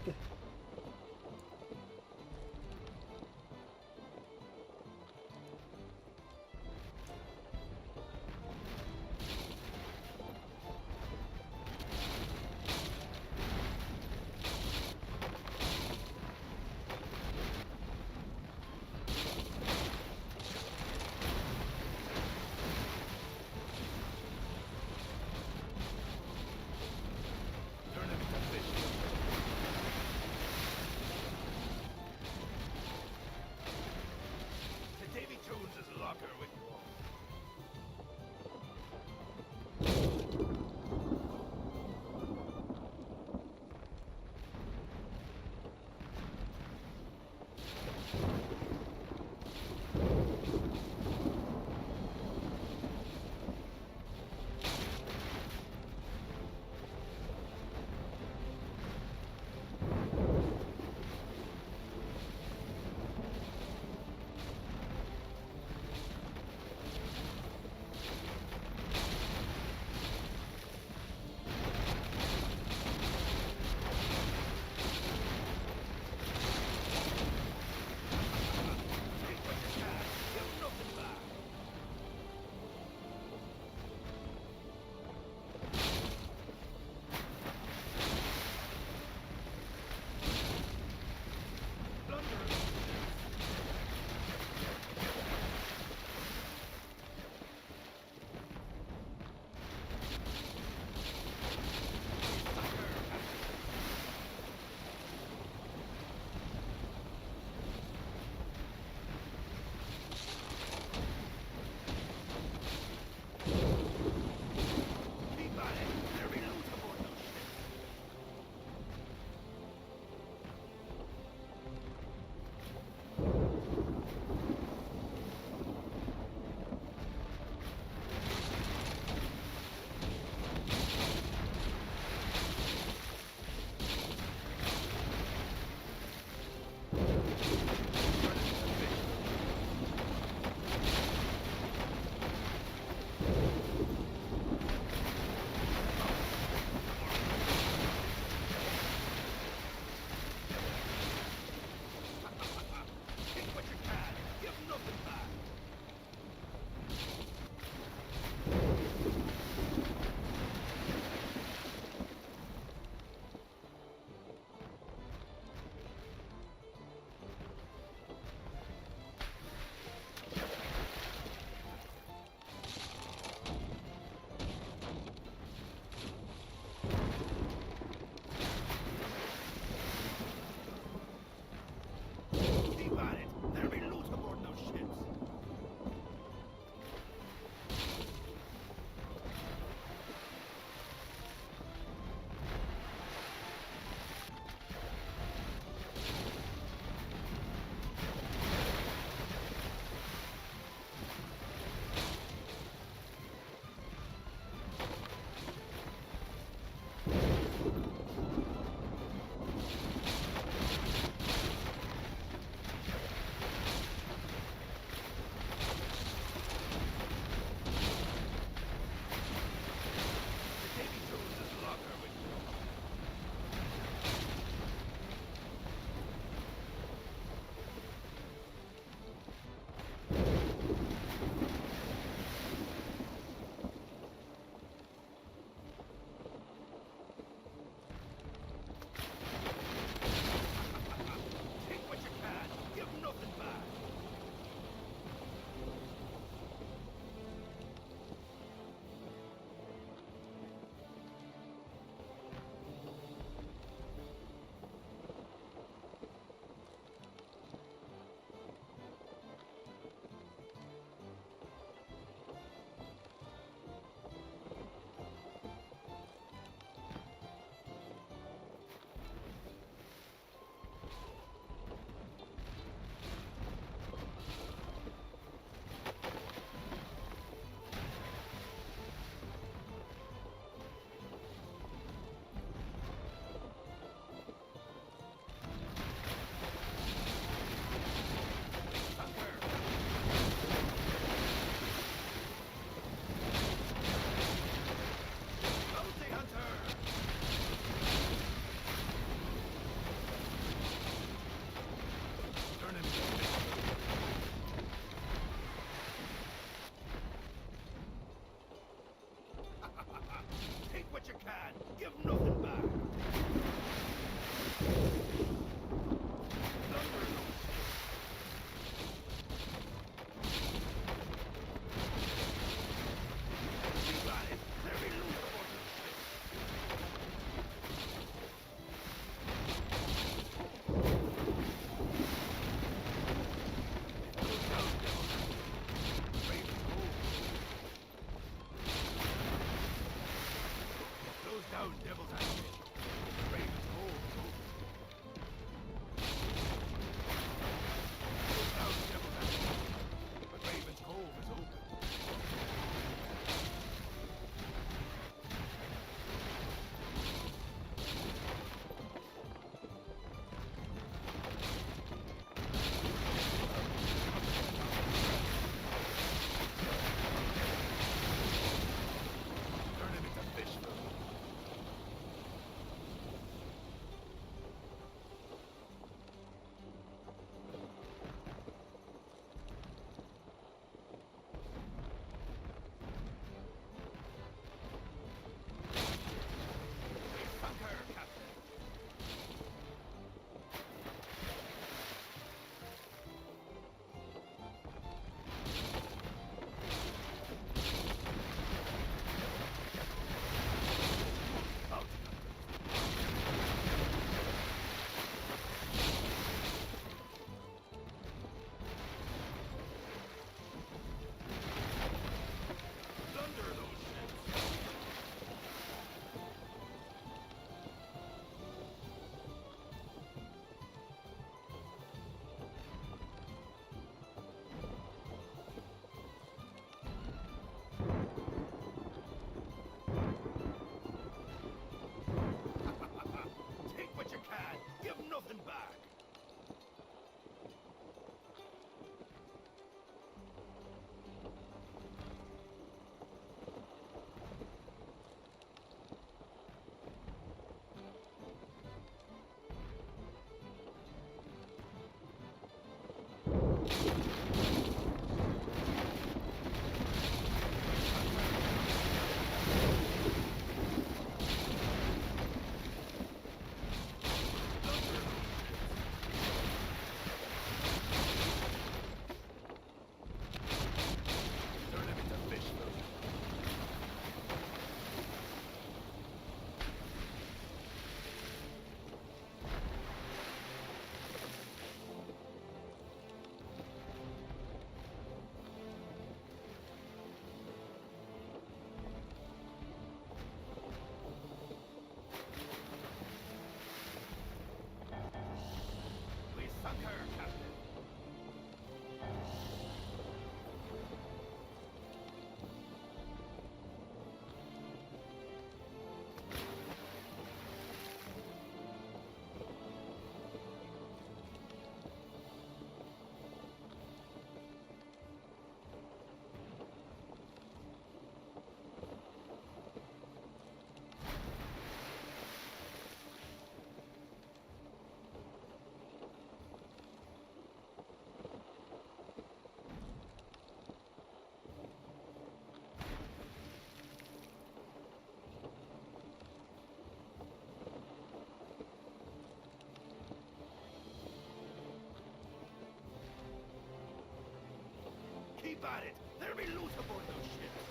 Speaker 5: about it. There'll be loot aboard those ships.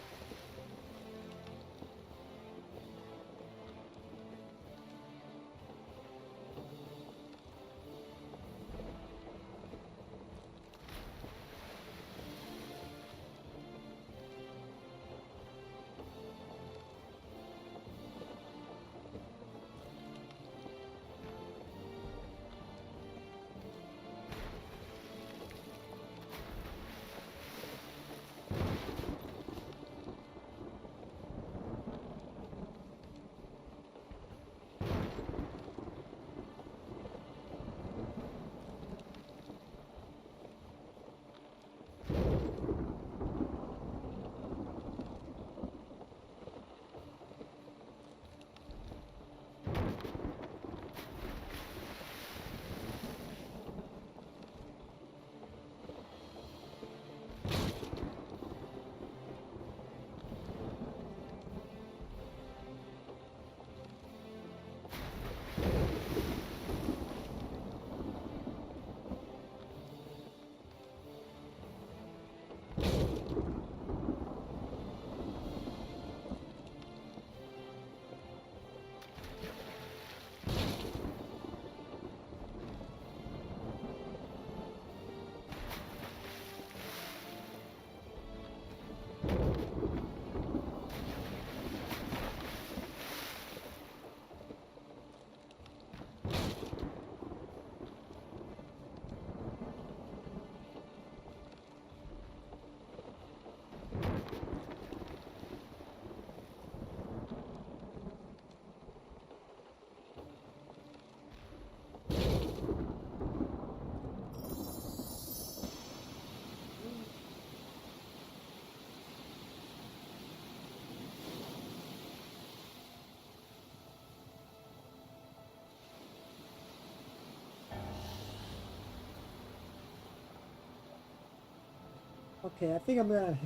Speaker 1: Okay, I think I'm gonna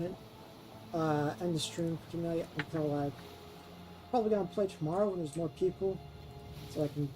Speaker 1: end the stream for tonight until like probably gonna play tomorrow when there's more people, so I can